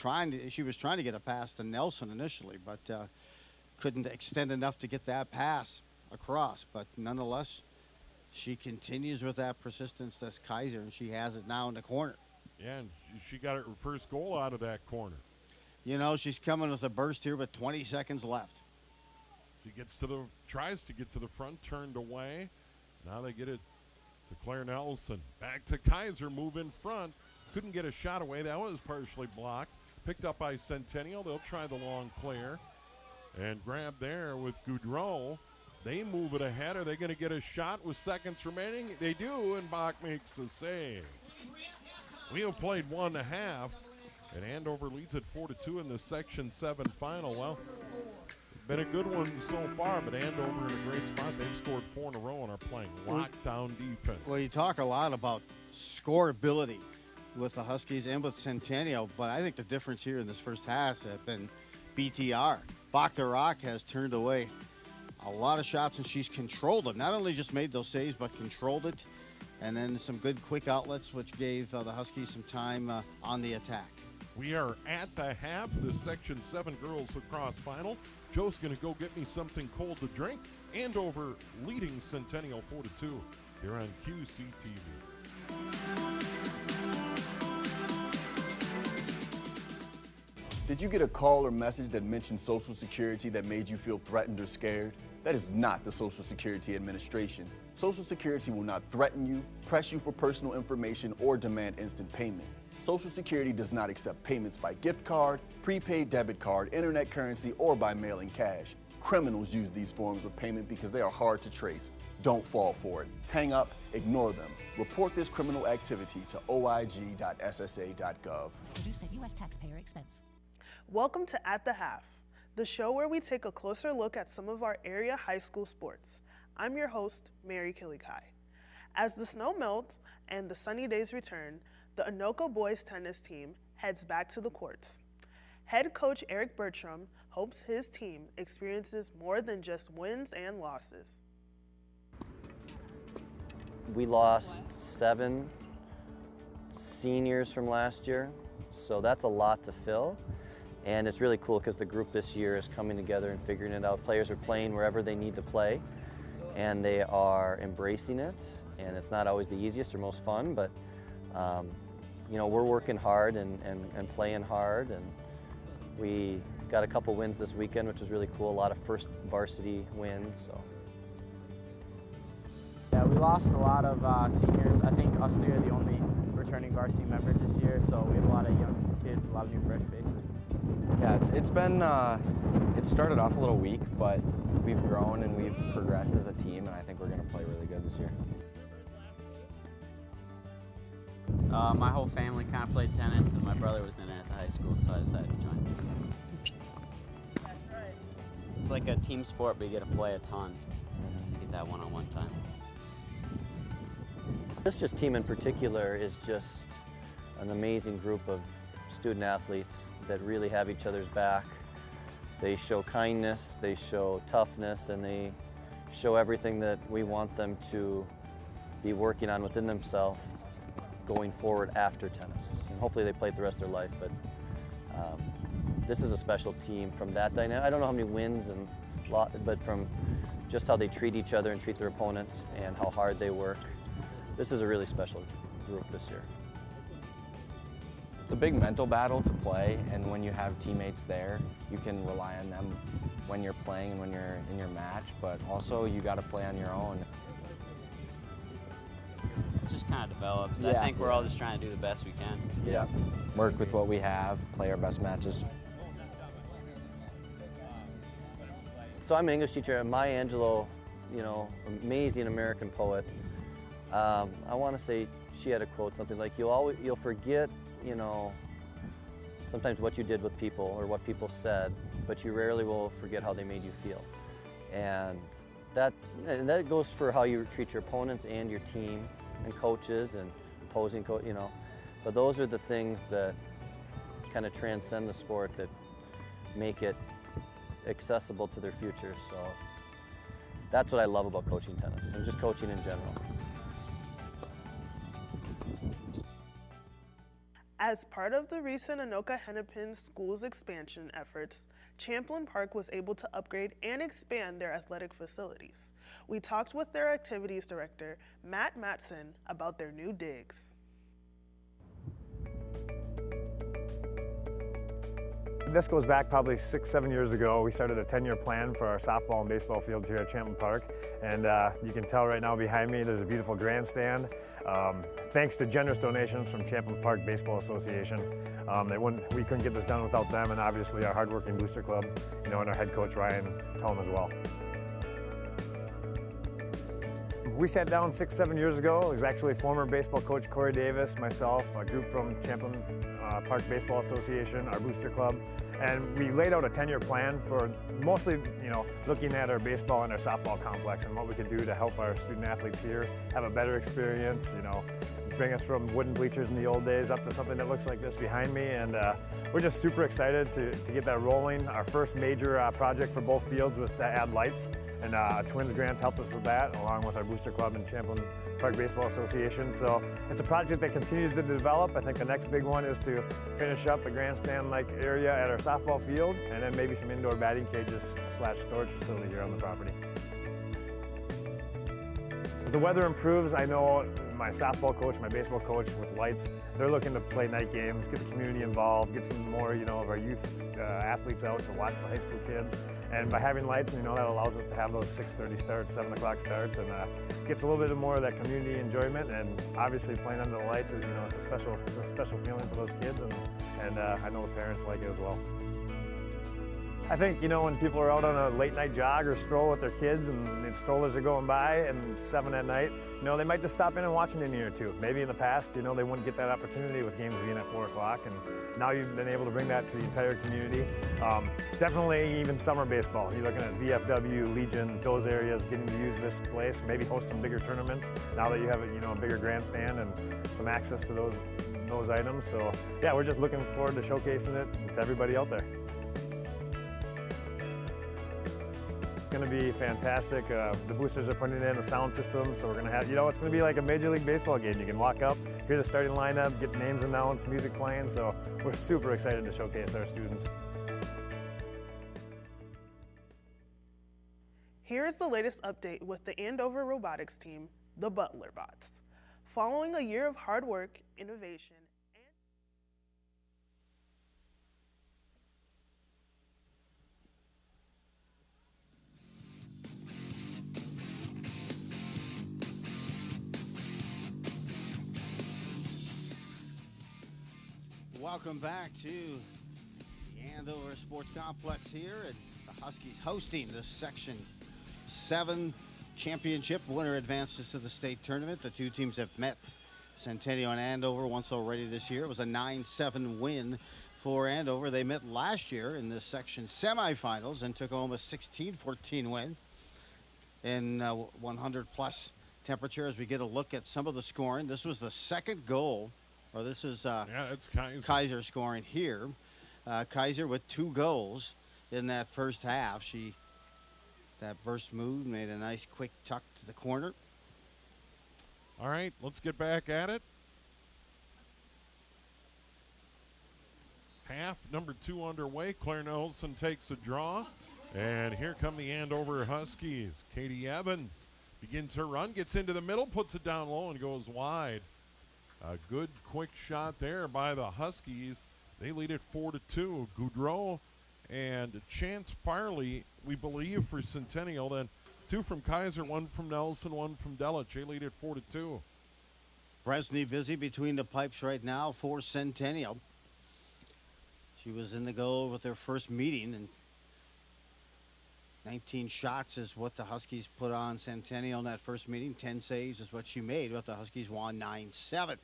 she was trying to get a pass to Nelson initially, but couldn't extend enough to get that pass across. But nonetheless, she continues with that persistence. That's Kaiser, and she has it now in the corner. Yeah, and she got her first goal out of that corner. You know, she's coming with a burst here with 20 seconds left. She tries to get to the front, turned away. Now they get it to Claire Nelson. Back to Kaiser, move in front. Couldn't get a shot away. That was partially blocked. Picked up by Centennial. They'll try the long clear. And grab there with Goudreau. They move it ahead. Are they going to get a shot with seconds remaining? They do, and Bach makes a save. We have played 1.5, and Andover leads at 4-2 in the Section 7 final. Well, it's been a good one so far, but Andover in a great spot. They've scored 4 in a row and are playing lockdown defense. Well, you talk a lot about scoreability with the Huskies and with Centennial, but I think the difference here in this first half has been BTR. Bach the Rock has turned away a lot of shots, and she's controlled them. Not only just made those saves, but controlled it. And then some good quick outlets, which gave the Huskies some time on the attack. We are at the half, the Section 7 girls lacrosse final. Joe's going to go get me something cold to drink. Andover leading Centennial 4-2 here on QCTV. Did you get a call or message that mentioned Social Security that made you feel threatened or scared? That is not the Social Security Administration. Social Security will not threaten you, press you for personal information, or demand instant payment. Social Security does not accept payments by gift card, prepaid debit card, internet currency, or by mailing cash. Criminals use these forms of payment because they are hard to trace. Don't fall for it. Hang up, ignore them. Report this criminal activity to oig.ssa.gov. Produced at U.S. taxpayer expense. Welcome to At the Half, the show where we take a closer look at some of our area high school sports. I'm your host, Mary Kilikai. As the snow melts and the sunny days return, the Anoka boys tennis team heads back to the courts. Head coach Eric Bertram hopes his team experiences more than just wins and losses. We lost 7 seniors from last year, so that's a lot to fill. And it's really cool because the group this year is coming together and figuring it out. Players are playing wherever they need to play, and they are embracing it. And it's not always the easiest or most fun, but you know, we're working hard and playing hard, and we got a couple wins this weekend, which was really cool. A lot of first varsity wins. So. Yeah, we lost a lot of seniors. I think us three are the only returning varsity members this year, so we have a lot of young kids, a lot of new fresh faces. Yeah, it's been, it started off a little weak, but we've grown and we've progressed as a team, and I think we're going to play really good this year. My whole family kind of played tennis, and my brother was in it at the high school, so I decided to join. It's like a team sport, but you get to play a ton. You get that one-on-one time. This team in particular is just an amazing group of student athletes that really have each other's back. They show kindness, they show toughness, and they show everything that we want them to be working on within themselves going forward after tennis. And hopefully they play it the rest of their life, but this is a special team from that dynamic. I don't know how many wins and but from just how they treat each other and treat their opponents and how hard they work. This is a really special group this year. It's a big mental battle to play, and when you have teammates there, you can rely on them when you're playing and when you're in your match, but also you got to play on your own. It just kind of develops. Yeah. I think we're all just trying to do the best we can. Yeah, work with what we have, play our best matches. So I'm an English teacher, and Maya Angelou, you know, amazing American poet. I want to say she had a quote, something like, you'll forget, you know, sometimes what you did with people or what people said, but you rarely will forget how they made you feel. And that goes for how you treat your opponents and your team and coaches and opposing you know. But those are the things that kind of transcend the sport, that make it accessible to their futures. So that's what I love about coaching tennis and just coaching in general. As part of the recent Anoka Hennepin School's expansion efforts, Champlin Park was able to upgrade and expand their athletic facilities. We talked with their activities director, Matt Matson, about their new digs. This goes back probably 6-7 years ago. We started a 10-year plan for our softball and baseball fields here at Champlin Park. And you can tell right now behind me there's a beautiful grandstand. Thanks to generous donations from Champlin Park Baseball Association. We couldn't get this done without them, and obviously our hardworking booster club, you know, and our head coach Ryan Tome as well. We sat down 6-7 years ago. It was actually former baseball coach Corey Davis, myself, a group from Champlin Park Baseball Association, our booster club, and we laid out a 10-year plan for mostly, you know, looking at our baseball and our softball complex and what we could do to help our student athletes here have a better experience, you know, bring us from wooden bleachers in the old days up to something that looks like this behind me, and we're just super excited to get that rolling. Our first major project for both fields was to add lights, and a Twins grant helped us with that, along with our booster club and Champlin Park Baseball Association. So it's a project that continues to develop. I think the next big one is to finish up a grandstand-like area at our softball field, and then maybe some indoor batting cages / storage facility here on the property. As the weather improves, I know my softball coach, my baseball coach with lights, they're looking to play night games, get the community involved, get some more, you know, of our youth athletes out to watch the high school kids. And by having lights, you know, that allows us to have those 6:30 starts, 7 o'clock starts, and gets a little bit more of that community enjoyment. And obviously playing under the lights, you know, it's a special feeling for those kids, and I know the parents like it as well. I think, you know, when people are out on a late night jog or stroll with their kids and the strollers are going by and 7 at night, you know, they might just stop in and watch an inning or two. Maybe in the past, you know, they wouldn't get that opportunity with games being at 4 o'clock, and now you've been able to bring that to the entire community. Definitely even summer baseball. You're looking at VFW, Legion, those areas getting to use this place, maybe host some bigger tournaments now that you have, you know, a bigger grandstand and some access to those items. So yeah, we're just looking forward to showcasing it to everybody out there. Going to be fantastic. The boosters are putting in a sound system, so we're going to have, you know, it's going to be like a Major League Baseball game. You can walk up, hear the starting lineup, get names announced, music playing. So we're super excited to showcase our students. Here is the latest update with the Andover robotics team, the Butler Bots. Following a year of hard work, innovation, Welcome back to the Andover Sports Complex here, and the Huskies hosting the Section 7 championship. Winner advances to the state tournament. The two teams have met, Centennial and Andover, once already this year. It was a 9-7 win for Andover. They met last year in the section semifinals and took home a 16-14 win in 100-plus temperature. As we get a look at some of the scoring, this was the second goal, or this is it's Kaiser. Kaiser scoring here. Kaiser with 2 goals in that first half. That burst move made a nice quick tuck to the corner. All right, let's get back at it. Half number 2 underway. Claire Nelson takes a draw. And here come the Andover Huskies. Katie Evans begins her run, gets into the middle, puts it down low, and goes wide. A good quick shot there by the Huskies. They lead it 4-2. Goudreau and Chance Farley, we believe, for Centennial. Then 2 from Kaiser, 1 from Nelson, 1 from Delich. They lead it 4-2. Bresney busy between the pipes right now for Centennial. She was in the goal with their first meeting, and 19 shots is what the Huskies put on Centennial in that first meeting. 10 saves is what she made, but the Huskies won 9-7.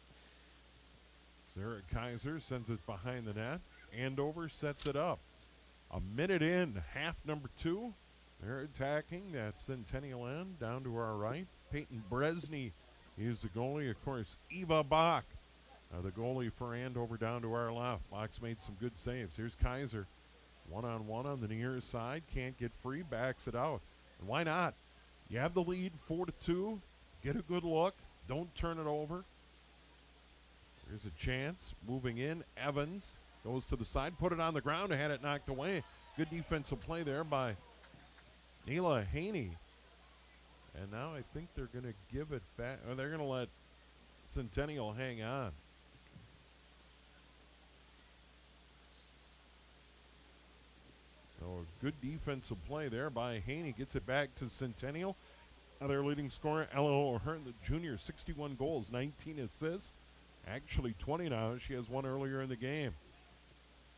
Sarah Kaiser sends it behind the net. Andover sets it up. A minute in, half number 2. They're attacking that Centennial end down to our right. Peyton Bresney is the goalie. Of course, Eva Bach, the goalie for Andover, down to our left. Bach's made some good saves. Here's Kaiser. One-on-one on the near side. Can't get free. Backs it out. And why not? You have the lead 4-2. Get a good look. Don't turn it over. There's a chance. Moving in. Evans goes to the side. Put it on the ground. Had it knocked away. Good defensive play there by Neela Haney. And now I think they're going to give it back. Or they're going to let Centennial hang on. So a good defensive play there by Haney. Gets it back to Centennial. Now their leading scorer, Ella O'Hearn, the junior, 61 goals, 19 assists. Actually 20 now. She has 1 earlier in the game.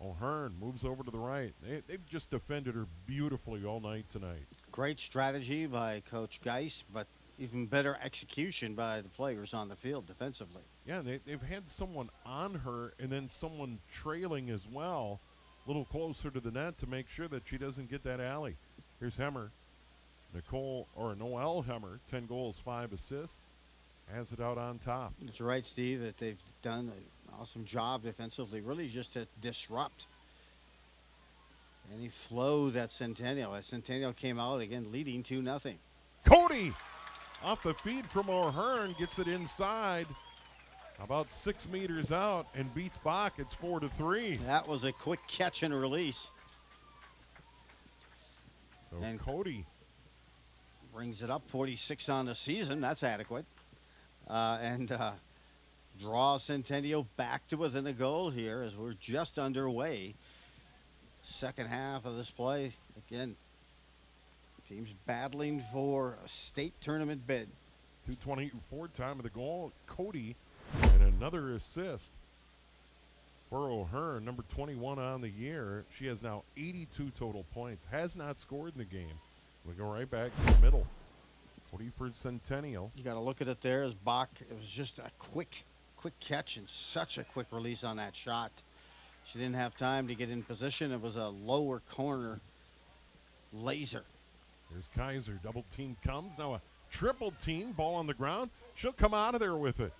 O'Hearn moves over to the right. They've just defended her beautifully all night tonight. Great strategy by Coach Geis, but even better execution by the players on the field defensively. Yeah, they've had someone on her and then someone trailing as well, a little closer to the net to make sure that she doesn't get that alley. Here's Hemmer. Noelle Hemmer, 10 goals, 5 assists. Has it out on top. That's right, Steve, that they've done an awesome job defensively, really just to disrupt any flow that Centennial. As Centennial came out again leading 2-0. Cody off the feed from O'Hearn gets it inside about 6 meters out and beats Bach. It's 4-3. That was a quick catch and release. So and Cody brings it up, 46 on the season. That's adequate. Draw Centennial back to within a goal here as we're just underway. Second half of this play. Again, teams battling for a state tournament bid. 2:24 time of the goal. Cody and another assist for O'Hearn, number 21 on the year. She has now 82 total points. Has not scored in the game. We go right back to the middle. 40 for Centennial. You got to look at it there as Bach. It was just a quick catch and such a quick release on that shot. She didn't have time to get in position. It was a lower corner laser. There's Kaiser. Double team comes. Now a triple team. Ball on the ground. She'll come out of there with it.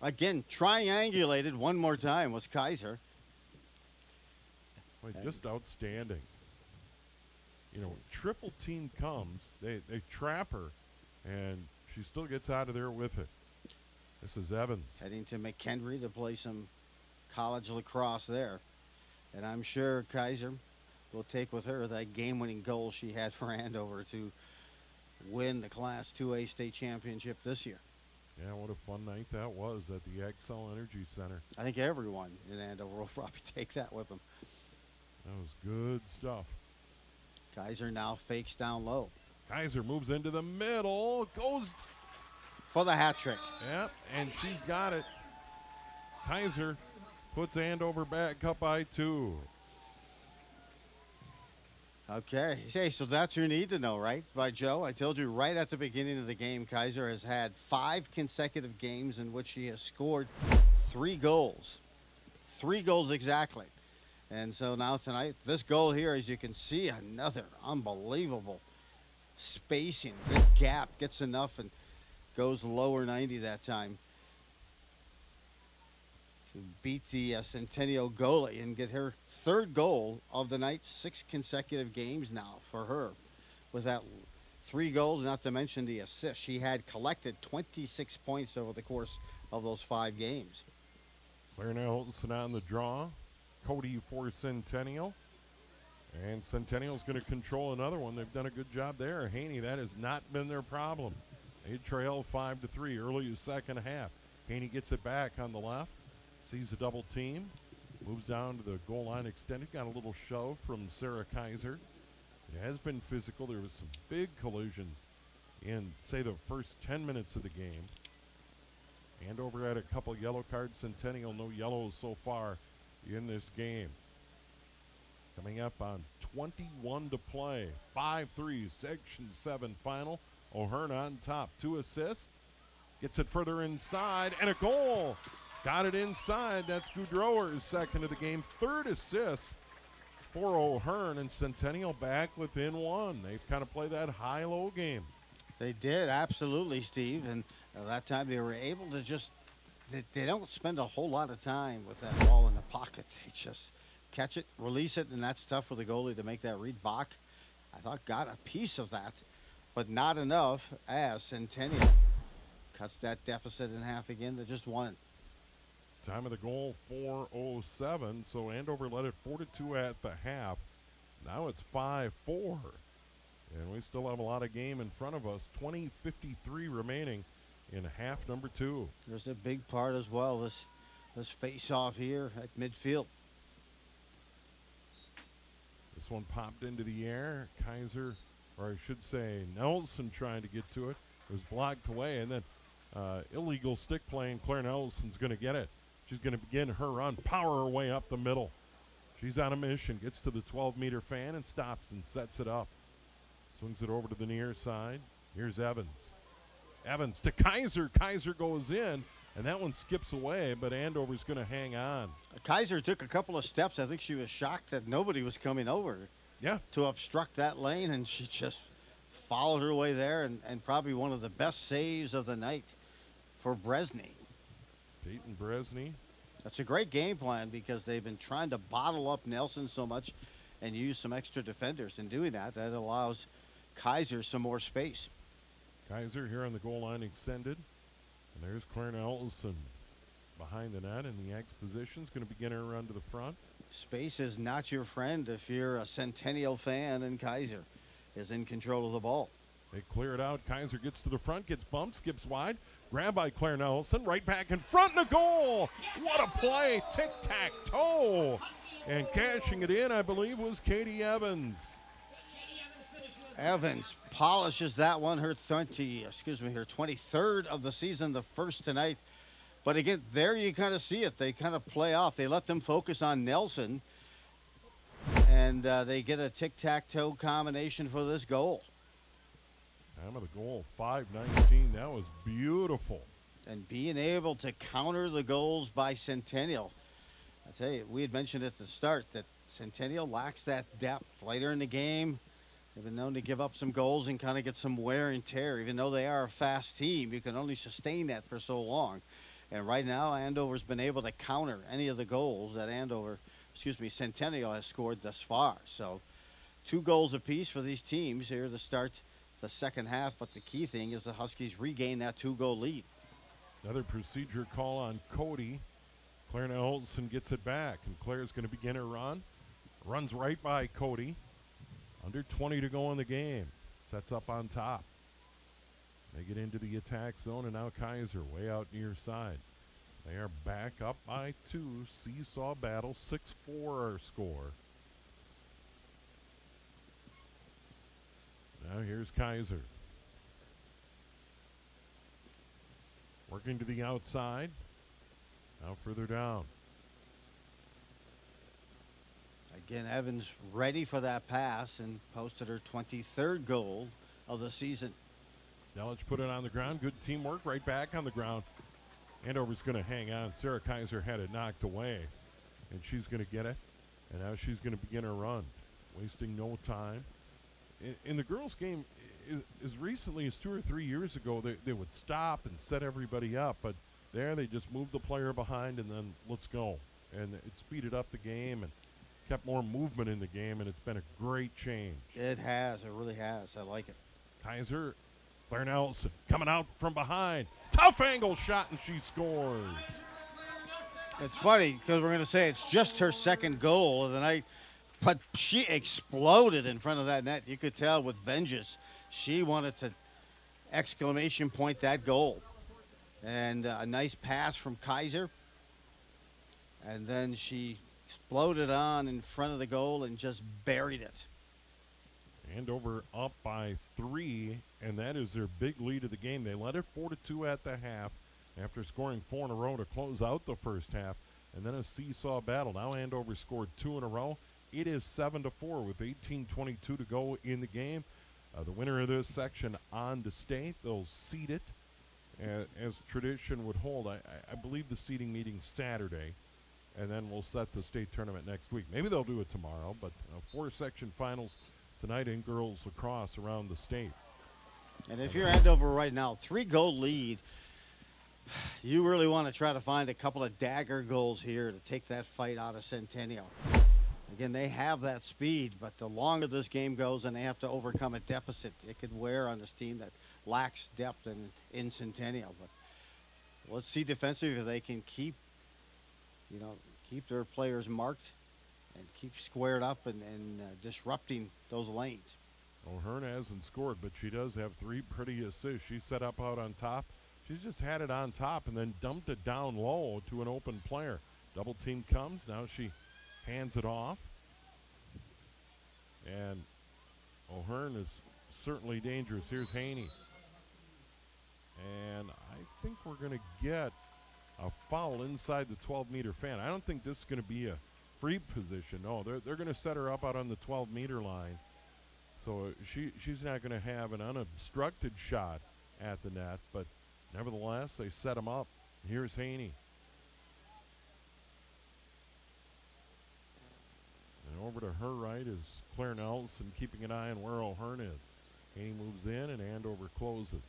Again, triangulated one more time was Kaiser. Boy, just outstanding. You know, triple team comes, they trap her, and she still gets out of there with it. This is Evans. Heading to McHenry to play some college lacrosse there. And I'm sure Kaiser will take with her that game-winning goal she had for Andover to win the Class 2A state championship this year. Yeah, what a fun night that was at the Xcel Energy Center. I think everyone in Andover will probably take that with them. That was good stuff. Kaiser now fakes down low. Kaiser moves into the middle, goes for the hat trick. Yep, and she's got it. Kaiser puts Andover back up by 2. Okay, hey, so that's your need to know, right, by Joe? I told you right at the beginning of the game, Kaiser has had 5 consecutive games in which she has scored 3 goals. 3 goals exactly. And so now tonight, this goal here, as you can see, another unbelievable spacing, good gap, gets enough and goes lower 90 that time to beat the Centennial goalie and get her 3rd goal of the night. 6 consecutive games now for her with that 3 goals, not to mention the assist. She had collected 26 points over the course of those 5 games. Claire Nelson on the draw. Cody for Centennial. And Centennial's going to control another one. They've done a good job there. Haney, that has not been their problem. They trail 5-3 early in the second half. Haney gets it back on the left. Sees a double team. Moves down to the goal line extended. Got a little shove from Sarah Kaiser. It has been physical. There was some big collisions in, say, the first 10 minutes of the game. Andover had a couple yellow cards. Centennial, no yellows so far in this game. Coming up on 21 to play. 5-3, Section 7 final. O'Hearn on top. 2 assists. Gets it further inside, and a goal. Got it inside. That's Goudreauer's 2nd of the game. 3rd assist for O'Hearn, and Centennial back within 1. They've kind of played that high-low game. They did, absolutely, Steve. And that time they were able to just, they don't spend a whole lot of time with that ball in the pocket. They just catch it, release it, and that's tough for the goalie to make that read. Bach, I thought, got a piece of that, but not enough as Centennial cuts that deficit in half again to just 1. Time of the goal, 4:07. So Andover led it 4-2 at the half. Now it's 5-4. And we still have a lot of game in front of us. 20:53 remaining in half number 2. There's a big part as well, this face-off here at midfield. This one popped into the air. Kaiser, or I should say Nelson, trying to get to it. It was blocked away, and then illegal stick play, and Claire Nelson's going to get it. She's going to begin her run, power her way up the middle. She's on a mission, gets to the 12-meter fan and stops and sets it up. Swings it over to the near side. Here's Evans. Evans to Kaiser. Kaiser goes in, and that one skips away, but Andover's going to hang on. Kaiser took a couple of steps. I think she was shocked that nobody was coming over to obstruct that lane, and she just followed her way there, and probably one of the best saves of the night for Bresney. Peyton Bresney. That's a great game plan because they've been trying to bottle up Nelson so much and use some extra defenders. In doing that, that allows Kaiser some more space. Kaiser here on the goal line extended. And there's Claire Nelson behind the net in the X position. Is going to begin her run to the front. Space is not your friend if you're a Centennial fan, and Kaiser is in control of the ball. They clear it out. Kaiser gets to the front, gets bumped, skips wide. Grab by Claire Nelson, right back in front, and a goal! What a play! Tic-tac-toe! And cashing it in, I believe, was Katie Evans. Evans polishes that one, her 23rd of the season, the first tonight. But again, there you kind of see it. They kind of play off. They let them focus on Nelson, and they get a tic-tac-toe combination for this goal. Time of the goal, 5:19. That was beautiful. And being able to counter the goals by Centennial. I tell you, we had mentioned at the start that Centennial lacks that depth. Later in the game, they've been known to give up some goals and kind of get some wear and tear. Even though they are a fast team, you can only sustain that for so long. And right now, Andover's been able to counter any of the goals that Centennial has scored thus far. So 2 goals apiece for these teams here to start the second half, but the key thing is the Huskies regain that 2-goal lead. Another procedure call on Cody. Claire Nelson gets it back, and Claire's going to begin her run. Runs right by Cody. Under 20 to go in the game. Sets up on top. They get into the attack zone, and now Kaiser way out near side. They are back up by 2. Seesaw battle, 6-4 our score. Now here's Kaiser. Working to the outside. Now further down. Again, Evans ready for that pass and posted her 23rd goal of the season. Delich put it on the ground. Good teamwork right back on the ground. Andover's going to hang on. Sarah Kaiser had it knocked away, and she's going to get it. And now she's going to begin her run, wasting no time. In the girls' game, as recently as 2 or 3 years ago, they would stop and set everybody up. But there they just moved the player behind and then let's go. And it speeded up the game and kept more movement in the game, and it's been a great change. It has. It really has. I like it. Kaiser, Claire Nelson coming out from behind. Tough angle shot, and she scores. It's funny because we're going to say it's just her second goal of the night, but she exploded in front of that net. You could tell with vengeance. She wanted to exclamation point that goal. And a nice pass from Kaiser. And then she exploded on in front of the goal and just buried it. Andover up by 3, and that is their big lead of the game. They led it 4-2 at the half after scoring 4 in a row to close out the first half, and then a seesaw battle. Now Andover scored 2 in a row. It is 7-4 with 18:22 to go in the game. The winner of this section on to state. They'll seed it as tradition would hold. I believe the seeding meeting's Saturday, and then we'll set the state tournament next week. Maybe they'll do it tomorrow, but 4 section finals tonight in girls lacrosse around the state. And if you're Andover right now, 3-goal lead, you really want to try to find a couple of dagger goals here to take that fight out of Centennial. Again, they have that speed, but the longer this game goes and they have to overcome a deficit, it could wear on this team that lacks depth in Centennial. But let's see defensively if they can keep their players marked and keep squared up and disrupting those lanes. O'Hearn hasn't scored, but she does have 3 pretty assists. She's set up out on top. She's just had it on top and then dumped it down low to an open player. Double team comes. Now she hands it off. And O'Hearn is certainly dangerous. Here's Haney. And I think we're going to get a foul inside the 12-meter fan. I don't think this is going to be a free position. No, they're going to set her up out on the 12-meter line. So she's not going to have an unobstructed shot at the net, but nevertheless, they set him up. Here's Haney. And over to her right is Claire Nelson, keeping an eye on where O'Hearn is. Haney moves in, and Andover closes.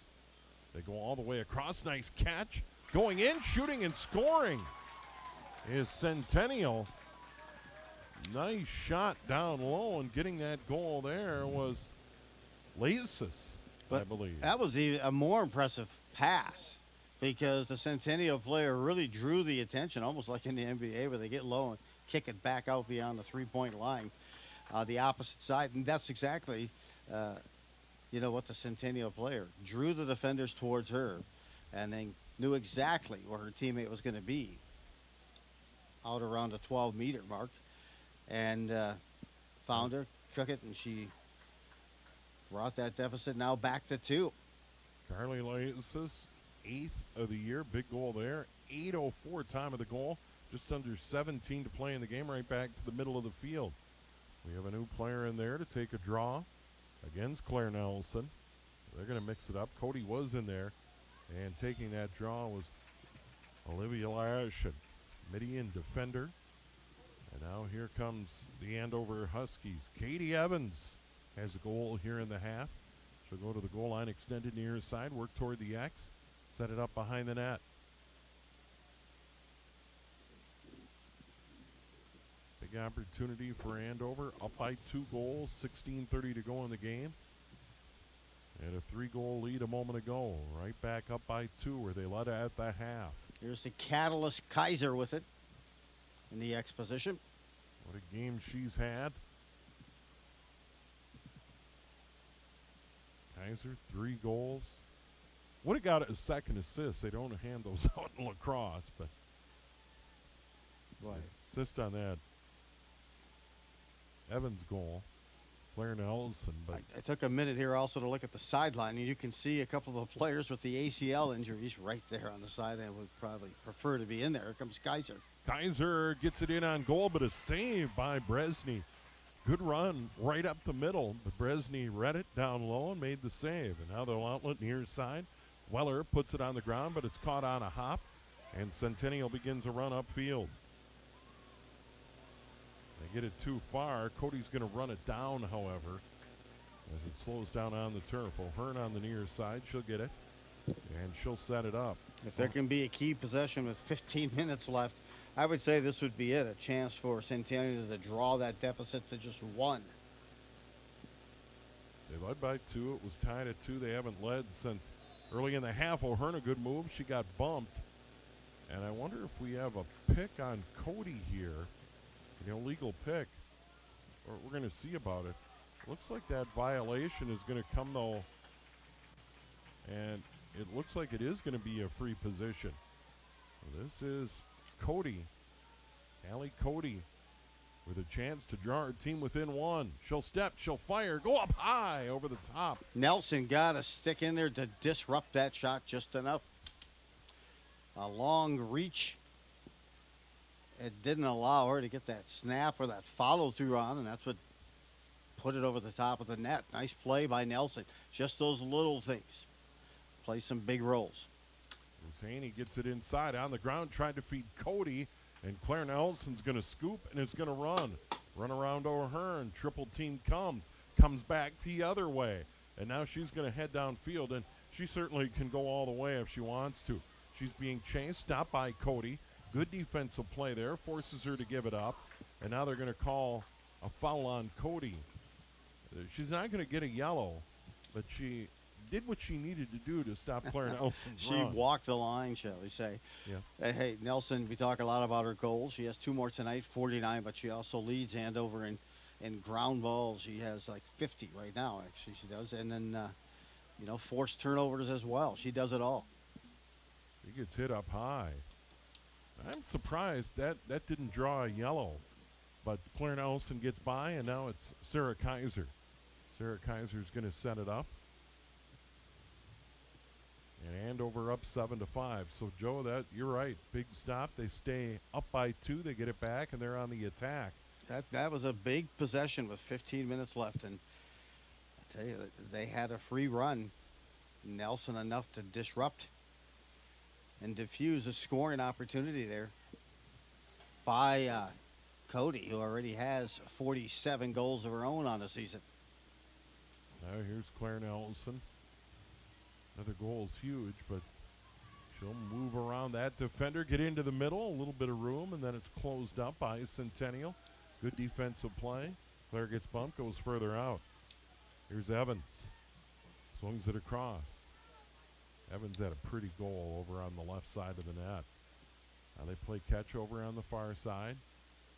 They go all the way across. Nice catch. Going in, shooting, and scoring is Centennial. Nice shot down low, and getting that goal there was Lasis, I believe. That was a more impressive pass because the Centennial player really drew the attention, almost like in the NBA where they get low and kick it back out beyond the 3-point line, the opposite side. And that's exactly, what the Centennial player drew the defenders towards her and then knew exactly where her teammate was going to be out around the 12-meter mark. And found her, took it, and she brought that deficit now back to 2. Carly Lasis, 8th of the year, big goal there. 8:04 time of the goal, just under 17 to play in the game, right back to the middle of the field. We have a new player in there to take a draw against Claire Nelson. They're going to mix it up. Cody was in there, and taking that draw was Olivia Lash, a Midian defender. And now here comes the Andover Huskies. Katie Evans has a goal here in the half. She'll go to the goal line, extended near side, work toward the X, set it up behind the net. Big opportunity for Andover, up by 2 goals, 16:30 to go in the game. And a 3-goal lead a moment ago. Right back up by 2 where they led at the half. Here's the catalyst Kaiser with it in the X position. What a game she's had. Kaiser, 3 goals. Would have got a second assist. They don't hand those out in lacrosse, but assist on that Evans goal. Claire Nelson. But I took a minute here also to look at the sideline, and you can see a couple of the players with the ACL injuries right there on the side. I would probably prefer to be in there. Here comes Kaiser. Kaiser gets it in on goal, but a save by Bresny. Good run right up the middle, but Bresny read it down low and made the save. And now they'll outlet near side. Weller puts it on the ground, but it's caught on a hop, and Centennial begins a run upfield. They get it too far. Cody's going to run it down, however, as it slows down on the turf. O'Hearn on the near side. She'll get it, and she'll set it up. If there can be a key possession with 15 minutes left, I would say this would be it. A chance for Centennial to draw that deficit to just 1. They led by 2. It was tied at 2. They haven't led since early in the half. O'Hearn, a good move. She got bumped. And I wonder if we have a pick on Cody here. An illegal pick. Or we're going to see about it. Looks like that violation is going to come, though. And it looks like it is going to be a free position. This is Cody. Allie Cody with a chance to draw her team within 1. She'll step, she'll fire, go up high over the top. Nelson got a stick in there to disrupt that shot just enough. A long reach. It didn't allow her to get that snap or that follow through on, and that's what put it over the top of the net. Nice play by Nelson. Just those little things play some big roles. Haney gets it inside on the ground, tried to feed Cody, and Claire Nelson's going to scoop and it's going to run around O'Hearn. Triple team comes back the other way, and now she's going to head downfield, and she certainly can go all the way if she wants to. She's being chased, stopped by Cody. Good defensive play there, forces her to give it up, and now they're going to call a foul on Cody. She's not going to get a yellow, but she did what she needed to do to stop Claire Nelson's She run. walked the line, shall we say. Yeah. Hey, Nelson, we talk a lot about her goals. She has 2 more tonight, 49, but she also leads Andover in ground balls. She has like 50 right now, actually, she does. And then, forced turnovers as well. She does it all. He gets hit up high. I'm surprised that didn't draw a yellow. But Claire Nelson gets by, and now it's Sarah Kaiser. Sarah Kaiser's going to set it up. And Andover up 7-5. So, Joe, you're right. Big stop. They stay up by 2. They get it back, and they're on the attack. That was a big possession with 15 minutes left. And I tell you, they had a free run. Nelson enough to disrupt and diffuse a scoring opportunity there by Cody, who already has 47 goals of her own on the season. Now here's Claire Nelson. Another goal is huge, but she'll move around that defender, get into the middle, a little bit of room, and then it's closed up by Centennial. Good defensive play. Claire gets bumped, goes further out. Here's Evans. Swings it across. Evans had a pretty goal over on the left side of the net. Now they play catch over on the far side.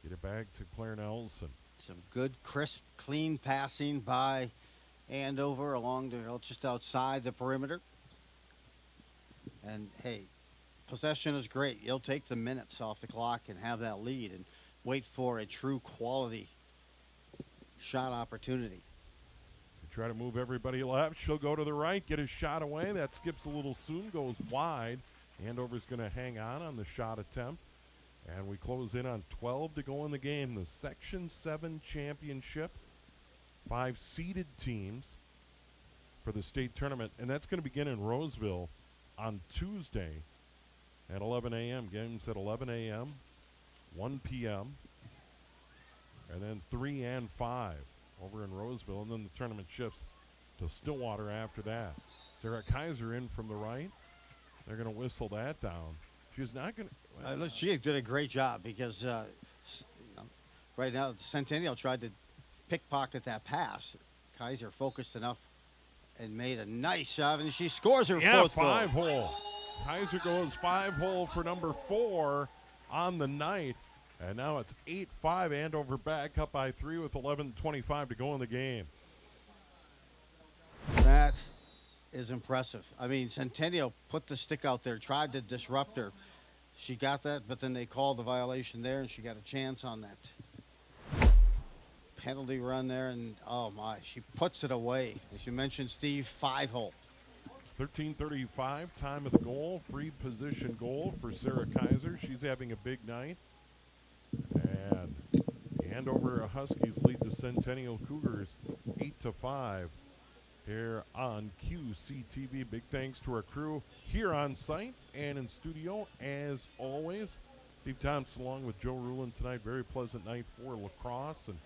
Get it back to Claire Nelson. Some good, crisp, clean passing by Andover along just outside the perimeter. And, hey, possession is great. You'll take the minutes off the clock and have that lead and wait for a true quality shot opportunity. Try to move everybody left. She'll go to the right, get a shot away. That skips a little soon, goes wide. Andover's going to hang on the shot attempt. And we close in on 12 to go in the game. The Section 7 championship. 5 seeded teams for the state tournament. And that's going to begin in Roseville on Tuesday at 11 a.m. Games at 11 a.m., 1 p.m., and then 3 and 5. Over in Roseville, and then the tournament shifts to Stillwater after that. Sarah Kaiser in from the right. They're going to whistle that down. She's not going to... She did a great job because right now Centennial tried to pickpocket that pass. Kaiser focused enough and made a nice shot, and she scores her Yeah, fourth goal. 5-hole. Kaiser goes 5-hole for number 4 on the night. And now it's 8-5. Andover back up by 3 with 11:25 to go in the game. That is impressive. I mean, Centennial put the stick out there, tried to disrupt her. She got that, but then they called the violation there, and she got a chance on that penalty run there, and oh my, she puts it away. As you mentioned, Steve, 5-hole. 13:35, time of the goal. Free position goal for Sarah Kaiser. She's having a big night. And the Andover Huskies lead the Centennial Cougars 8-5 here on QCTV. Big thanks to our crew here on site and in studio as always. Steve Thompson along with Joe Rulin tonight. Very pleasant night for Lacrosse, and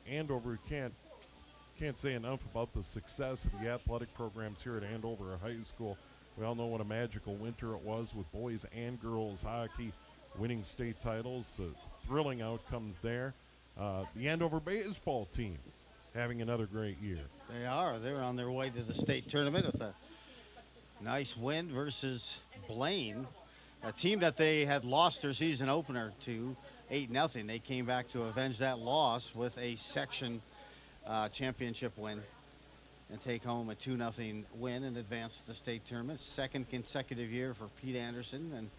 Andover can't say enough about the success of the athletic programs here at Andover High School. We all know what a magical winter it was with boys and girls hockey winning state titles. Thrilling outcomes there. The Andover baseball team having another great year. They are. They're on their way to the state tournament with a nice win versus Blaine, a team that they had lost their season opener to 8-0. They came back to avenge that loss with a section championship win and take home a 2-0 win and advance to the state tournament. Second consecutive year for Pete Anderson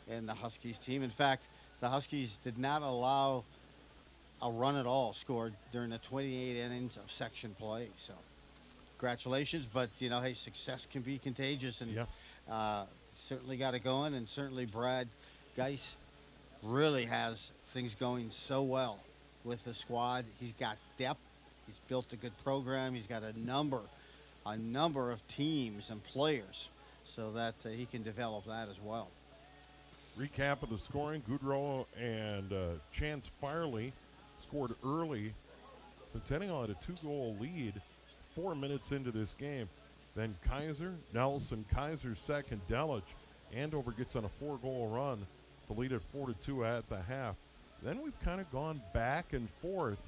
and the Huskies team. In fact, the Huskies did not allow a run at all scored during the 28 innings of section play. So congratulations, but you know, hey, success can be contagious, and certainly got it going, and certainly Brad Geis really has things going so well with the squad. He's got depth. He's built a good program. He's got a number of teams and players so that he can develop that as well. Recap of the scoring. Goodrow and Chance Farley scored early. Centennial had a 2-goal lead 4 minutes into this game. Then Kaiser, Nelson, Kaiser second, Delich. Andover gets on a 4-goal run to lead it 4-2 at the half. Then we've kind of gone back and forth,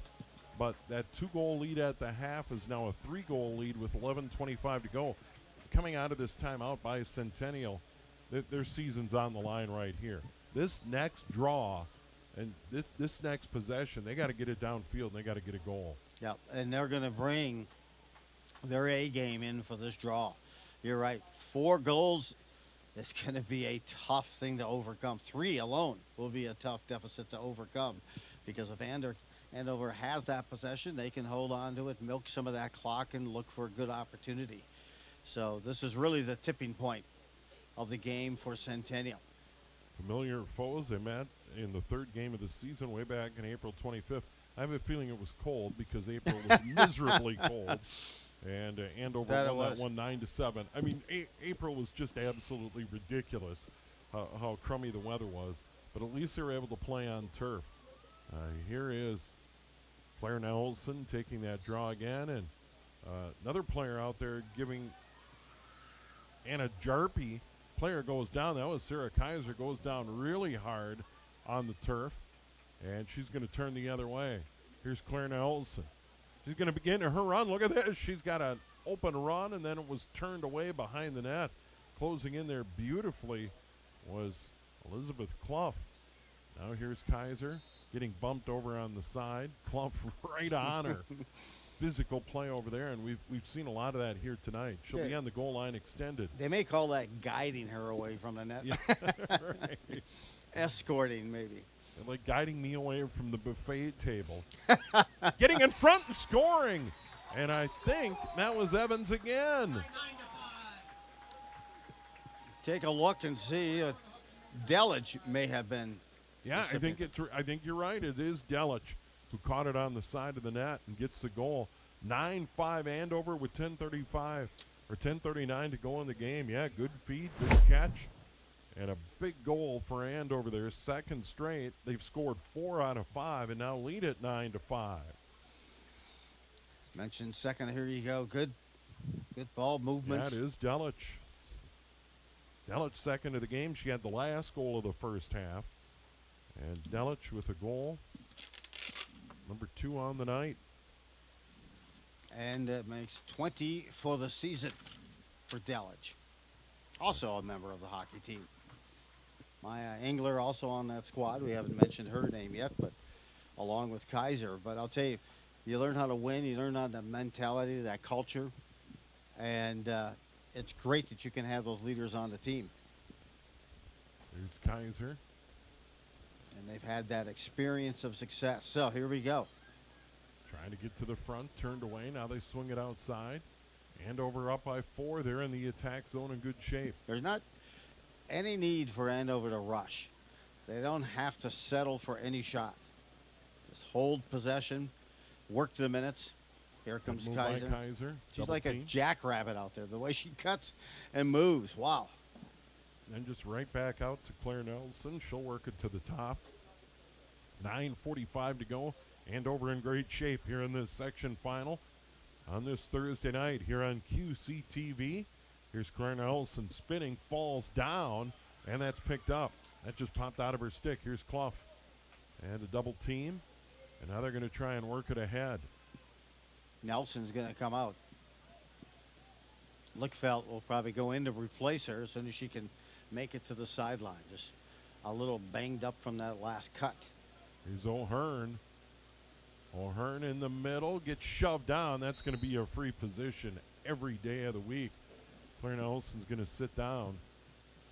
but that 2-goal lead at the half is now a 3-goal lead with 11:25 to go. Coming out of this timeout by Centennial, their season's on the line right here. This next draw and this next possession, they got to get it downfield and they got to get a goal. Yeah, and they're going to bring their A game in for this draw. You're right. 4 goals is going to be a tough thing to overcome. 3 alone will be a tough deficit to overcome, because if Andover has that possession, they can hold on to it, milk some of that clock, and look for a good opportunity. So this is really the tipping point of the game for Centennial. Familiar foes. They met in the 3rd game of the season way back in April 25th. I have a feeling it was cold because April was miserably cold. And Andover won that one 9-7. I mean, April was just absolutely ridiculous how crummy the weather was. But at least they were able to play on turf. Here is Claire Nelson taking that draw again. And another player out there giving Anna Jarpy. Player goes down. That was Sarah Kaiser. Goes down really hard on the turf. And she's going to turn the other way. Here's Claire Nelson. She's going to begin her run. Look at this. She's got an open run, and then it was turned away behind the net. Closing in there beautifully was Elizabeth Clough. Now here's Kaiser getting bumped over on the side. Clough right on her. Physical play over there, and we've seen a lot of that here tonight. She'll be on the goal line extended. They may call that guiding her away from the net. Yeah, right. Escorting, maybe. And like guiding me away from the buffet table. Getting in front and scoring. And I think that was Evans again. Take a look and see. Delich may have been. Yeah, I think you're right. It is Delich who caught it on the side of the net and gets the goal. 9-5 Andover with 10:35 or 10:39 to go in the game. Yeah, good feed, good catch. And a big goal for Andover there, 2nd straight. They've scored 4 out of 5 and now lead it 9-5. Mentioned second, here you go. Good ball movement. That is Delich. Delich second of the game. She had the last goal of the first half. And Delich with a goal. Number 2 on the night. And it makes 20 for the season for Delich. Also a member of the hockey team. Maya Engler also on that squad. We haven't mentioned her name yet, but along with Kaiser. But I'll tell you, you learn how to win. You learn how that mentality, that culture. And it's great that you can have those leaders on the team. There's Kaiser. And they've had that experience of success. So here we go. Trying to get to the front, turned away. Now they swing it outside. Andover up by 4. They're in the attack zone in good shape. There's not any need for Andover to rush. They don't have to settle for any shot. Just hold possession, work the minutes. Here comes Kaiser. Kaiser. She's like a jackrabbit out there, the way she cuts and moves. Wow. Then just right back out to Claire Nelson. She'll work it to the top. 9:45 to go. Andover in great shape here in this section final on this Thursday night here on QCTV. Here's Claire Nelson spinning, falls down, and that's picked up. That just popped out of her stick. Here's Clough and a double team, and now they're going to try and work it ahead. Nelson's going to come out. Lickfeld will probably go in to replace her as soon as she can make it to the sideline. Just a little banged up from that last cut. Here's O'Hearn. O'Hearn in the middle, gets shoved down. That's going to be a free position every day of the week. Claire Nelson's going to sit down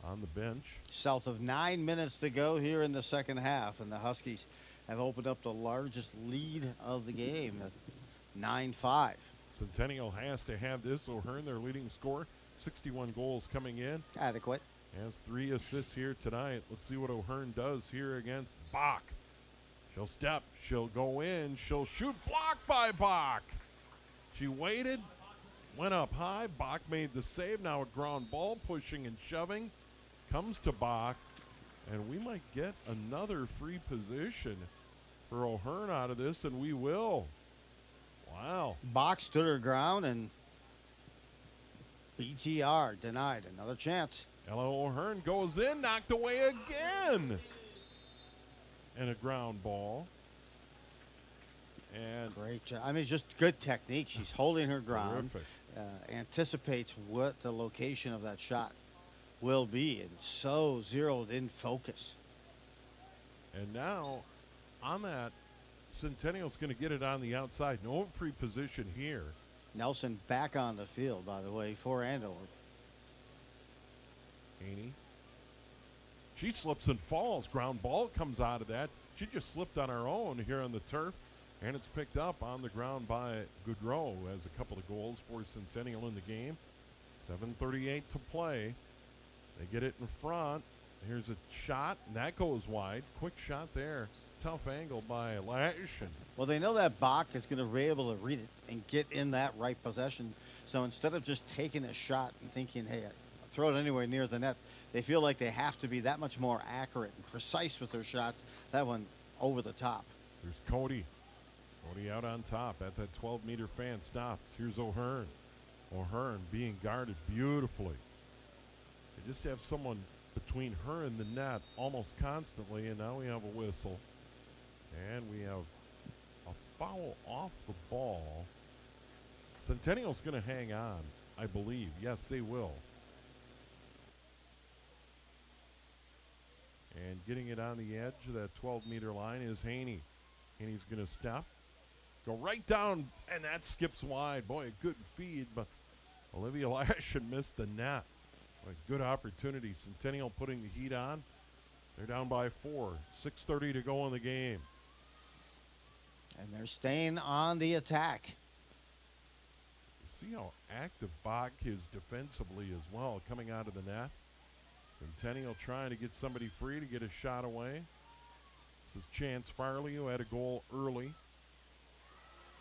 on the bench. South of 9 minutes to go here in the second half, and the Huskies have opened up the largest lead of the game at 9-5. Centennial has to have this. O'Hearn, their leading scorer, 61 goals coming in. Adequate. Has 3 assists here tonight. Let's see what O'Hearn does here against Bach. She'll step, she'll go in, she'll shoot, blocked by Bach. She waited, went up high, Bach made the save. Now a ground ball, pushing and shoving, comes to Bach, and we might get another free position for O'Hearn out of this, and we will. Wow. Bach stood her ground, and BTR denied another chance. Ella O'Hearn goes in, knocked away again. And a ground ball. And great job. I mean, just good technique. She's holding her ground, anticipates what the location of that shot will be, and so zeroed in focus. And now on that, Centennial's going to get it on the outside. No free position here. Nelson back on the field, by the way, for Andover. Haney. She slips and falls. Ground ball comes out of that. She just slipped on her own here on the turf, and it's picked up on the ground by Goudreau, who has a couple of goals for Centennial in the game. 7:38 to play. They get it in front. Here's a shot, and that goes wide. Quick shot there. Tough angle by Lash. Well, they know that Bach is going to be able to read it and get in that right possession. So instead of just taking a shot and thinking, hey, I'll throw it anywhere near the net, they feel like they have to be that much more accurate and precise with their shots. That one over the top. There's Cody. Cody out on top at that 12-meter fan. Stops. Here's O'Hearn. O'Hearn being guarded beautifully. They just have someone between her and the net almost constantly, and now we have a whistle. And we have a foul off the ball. Centennial's going to hang on, I believe. Yes, they will. And getting it on the edge of that 12-meter line is Haney. Haney's going to step. Go right down, and that skips wide. Boy, a good feed, but Olivia Lashin missed the net. A good opportunity. Centennial putting the heat on. They're down by 4. 6:30 to go in the game. And they're staying on the attack. See how active Bach is defensively as well, coming out of the net. Centennial trying to get somebody free to get a shot away. This is Chance Farley, who had a goal early.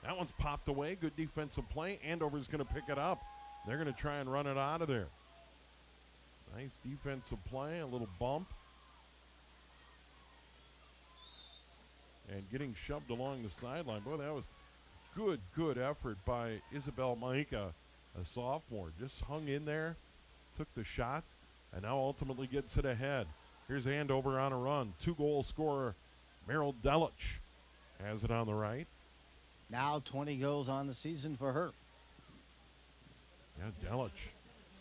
That one's popped away. Good defensive play. Andover's going to pick it up. They're going to try and run it out of there. Nice defensive play, a little bump. And getting shoved along the sideline. Boy, that was good effort by Isabel Micah, a sophomore. Just hung in there, took the shots, and now ultimately gets it ahead. Here's Andover on a run. 2-goal scorer Merrill Delich has it on the right. Now 20 goals on the season for her. Yeah, Delich,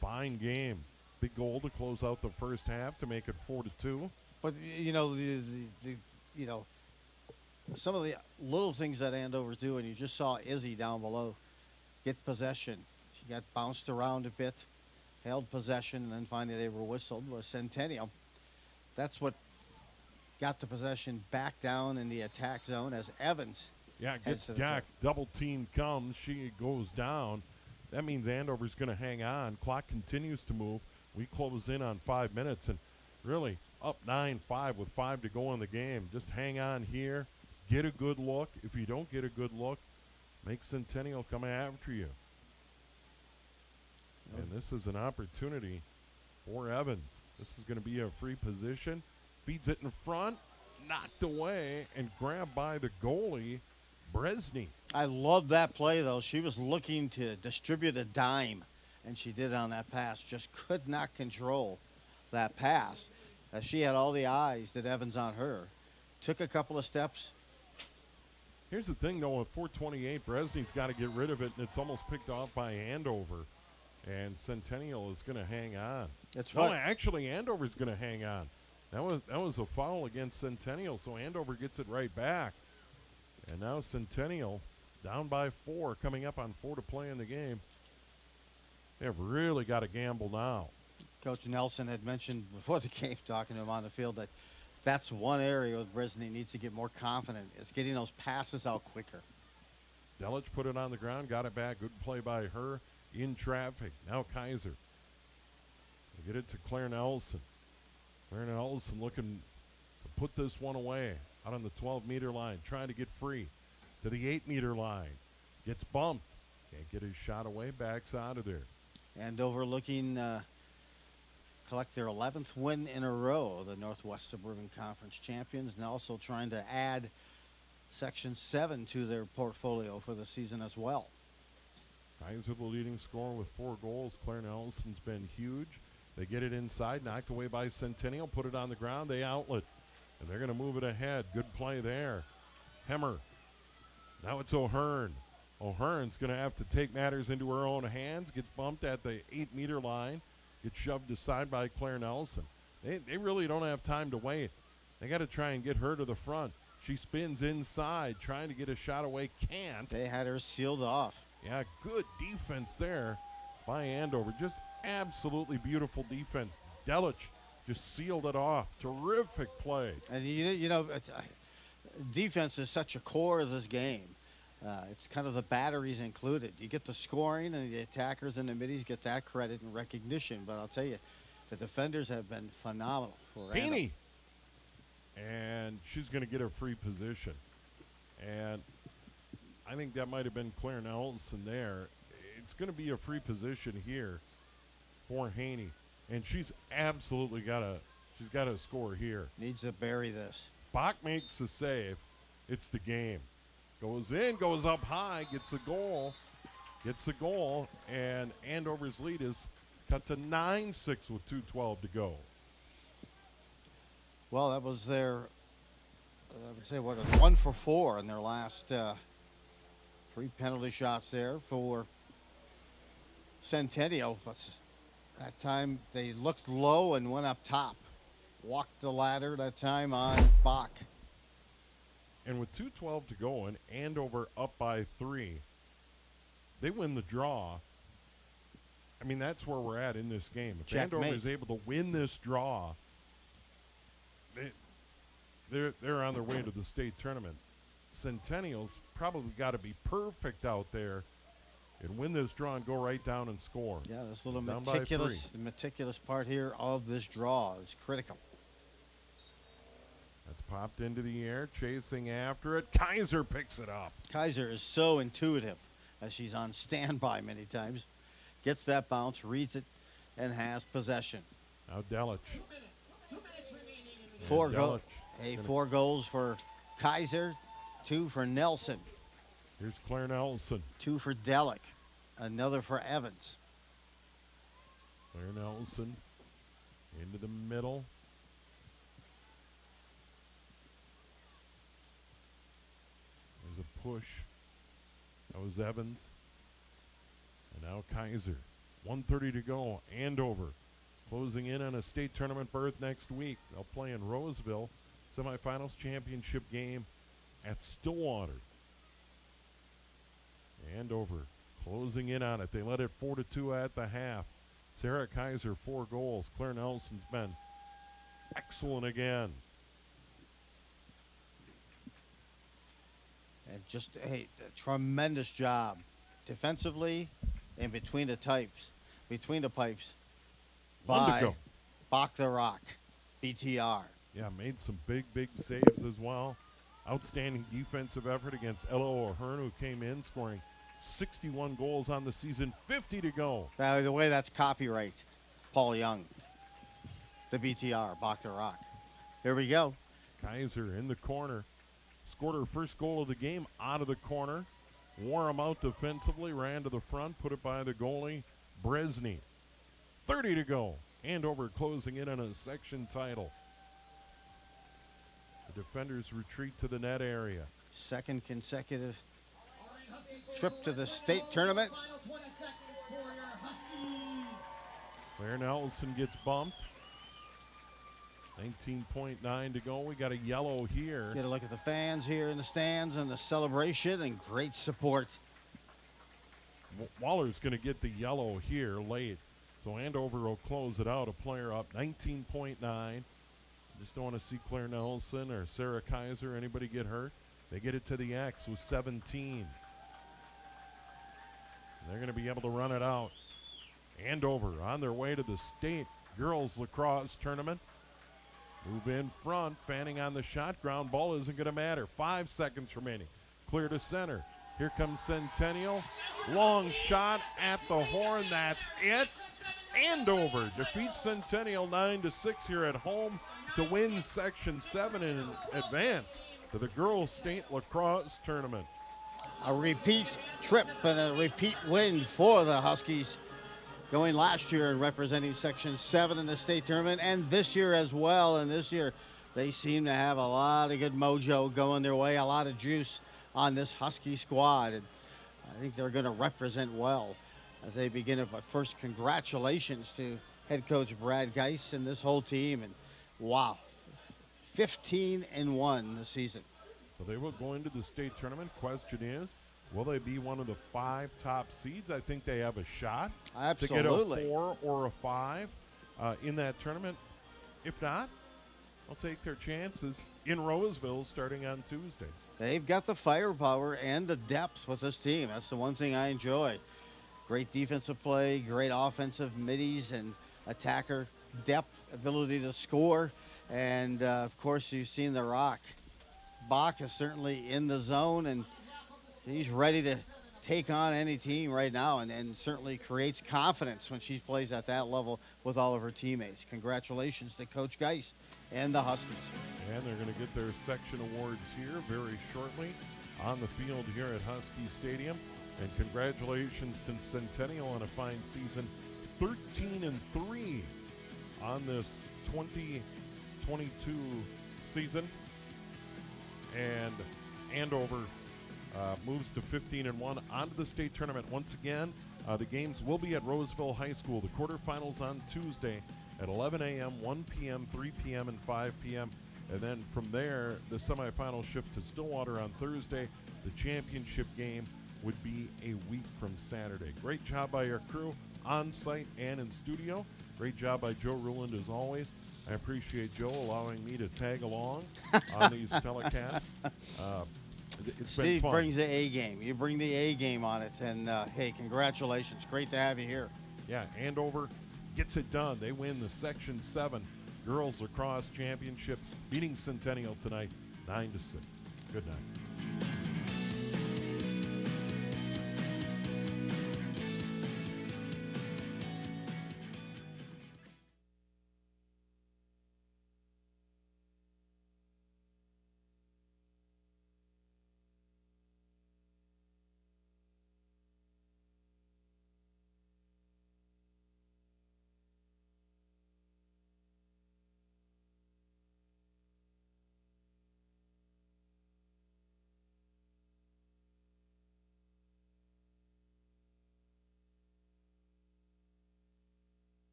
fine game. Big goal to close out the first half to make it 4-2. But you know some of the little things that Andover's doing. You just saw Izzy down below get possession. She got bounced around a bit, held possession, and then finally they were whistled. Was Centennial. That's what got the possession back down in the attack zone as Evans. Yeah, gets jacked. Double team comes. She goes down. That means Andover's going to hang on. Clock continues to move. We close in on 5 minutes and really up 9-5 with 5 to go in the game. Just hang on here. Get a good look. If you don't get a good look, make Centennial come after you. And this is an opportunity for Evans. This is going to be a free position. Feeds it in front, knocked away, and grabbed by the goalie, Bresny. I love that play, though. She was looking to distribute a dime, and she did on that pass. Just could not control that pass, as she had all the eyes that Evans on her. Took a couple of steps. Here's the thing, though, with 4:28, Bresny's got to get rid of it, and it's almost picked off by Andover. And Centennial is going to hang on. That's right. No, actually, Andover's going to hang on. That was a foul against Centennial, so Andover gets it right back. And now Centennial down by 4, coming up on 4 to play in the game. They've really got to gamble now. Coach Nelson had mentioned before the game, talking to him on the field, that that's one area where Bresny needs to get more confident, is getting those passes out quicker. Delich put it on the ground, got it back. Good play by her in traffic. Now Kaiser. They get it to Claire Nelson. Claire Nelson looking to put this one away out on the 12-meter line, trying to get free to the 8-meter line. Gets bumped. Can't get his shot away, backs out of there. Andover looking collect their 11th win in a row, the Northwest Suburban Conference champions, and also trying to add Section 7 to their portfolio for the season as well. Kaiser the leading scorer with 4 goals. Claire Nelson's been huge. They get it inside, knocked away by Centennial, put it on the ground, they outlet. And they're going to move it ahead. Good play there. Hemmer. Now it's O'Hearn. O'Hearn's going to have to take matters into her own hands, gets bumped at the 8-meter line, gets shoved aside by Claire Nelson. They really don't have time to wait. They got to try and get her to the front. She spins inside, trying to get a shot away, can't. They had her sealed off. Yeah, good defense there by Andover. Just absolutely beautiful defense. Delich just sealed it off. Terrific play. And you know, defense is such a core of this game. It's kind of the batteries included. You get the scoring, and the attackers and the middies get that credit and recognition. But I'll tell you, the defenders have been phenomenal for Haney. And she's going to get a free position. And I think that might have been Claire Nelson there. It's going to be a free position here for Haney. And she's absolutely got to score here. Needs to bury this. Bach makes the save. It's the game. Goes in, goes up high, gets the goal. And Andover's lead is cut to 9-6 with 2:12 to go. Well, that was their, I would say, what, 1 for 4 in their last 3 penalty shots there for Centennial. That time they looked low and went up top. Walked the ladder that time on Bach. And with 2:12 to go and Andover up by 3, they win the draw. I mean, that's where we're at in this game. If Andover is able to win this draw, they're on their way to the state tournament. Centennial's probably got to be perfect out there and win this draw and go right down and score. Yeah, this little meticulous part here of this draw is critical. That's popped into the air, chasing after it. Kaiser picks it up. Kaiser is so intuitive, as she's on standby many times. Gets that bounce, reads it, and has possession. Now Delich. 4 goals. 4 goals for Kaiser, 2 for Nelson. Here's Claire Nelson. 2 for Delich. Another for Evans. Claire Nelson into the middle. There's a push That was Evans. And now Kaiser. 1:30 to go. Andover closing in on a state tournament berth next week. They'll play in Roseville. Semifinals championship game at Stillwater. Andover closing in on it. They led it 4-2 at the half. Sarah Kaiser, 4 goals. Claire Nelson's been excellent again. And just a tremendous job defensively and between the pipes by Bach the Rock, BTR. Yeah, made some big saves as well. Outstanding defensive effort against Ella O'Hearn, who came in scoring 61 goals on the season, 50 to go. By the way, that's copyright Paul Young, the BTR, Bach the Rock. Here we go. Kaiser in the corner. Scored her first goal of the game out of the corner. Wore him out defensively, ran to the front, put it by the goalie, Bresny. 30 to go. Andover closing in on a section title. The defenders retreat to the net area. Second consecutive trip to the state tournament. Claire Nelson gets bumped. 19.9 to go. We got a yellow here. Get a look at the fans here in the stands and the celebration and great support. Waller's going to get the yellow here late. So Andover will close it out. A player up 19.9. Just don't want to see Claire Nelson or Sarah Kaiser, anybody get hurt. They get it to the X with 17. They're going to be able to run it out. Andover on their way to the state girls lacrosse tournament. Move in front, fanning on the shot. Ground ball isn't going to matter. 5 seconds remaining. Clear to center. Here comes Centennial. Long shot at the horn. That's it. Andover defeats Centennial 9-6 here at home to win Section 7 and advance to the girls state lacrosse tournament. A repeat trip and a repeat win for the Huskies, going last year and representing Section 7 in the state tournament, and this year as well. And this year they seem to have a lot of good mojo going their way, a lot of juice on this Husky squad, and I think they're going to represent well as they begin it. But first, congratulations to head coach Brad Geis and this whole team. And wow, 15-1 this season. So they will go into the state tournament. Question is, will they be one of the 5 top seeds? I think they have a shot to get a 4 or a 5 in that tournament. If not, they'll take their chances in Roseville starting on Tuesday. They've got the firepower and the depth with this team. That's the one thing I enjoy. Great defensive play, great offensive middies and attacker depth, ability to score. And, of course, you've seen the Rock. Bach is certainly in the zone, and he's ready to take on any team right now, and certainly creates confidence when she plays at that level with all of her teammates. Congratulations to Coach Geis and the Huskies. And they're going to get their section awards here very shortly on the field here at Husky Stadium. And congratulations to Centennial on a fine season, 13-3 on this 2022 season. And Andover moves to 15-1 onto the state tournament. Once again, the games will be at Roseville High School. The quarterfinals on Tuesday at 11 a.m., 1 p.m., 3 p.m., and 5 p.m. And then from there, the semifinal shift to Stillwater on Thursday. The championship game would be a week from Saturday. Great job by our crew on site and in studio. Great job by Joe Ruland as always. I appreciate Joe allowing me to tag along on these telecasts. It's been Steve fun. brings the A game. You bring the A game on it, and hey, congratulations. Great to have you here. Yeah, Andover gets it done. They win the Section 7 Girls Lacrosse Championship, beating Centennial tonight 9-6. Good night.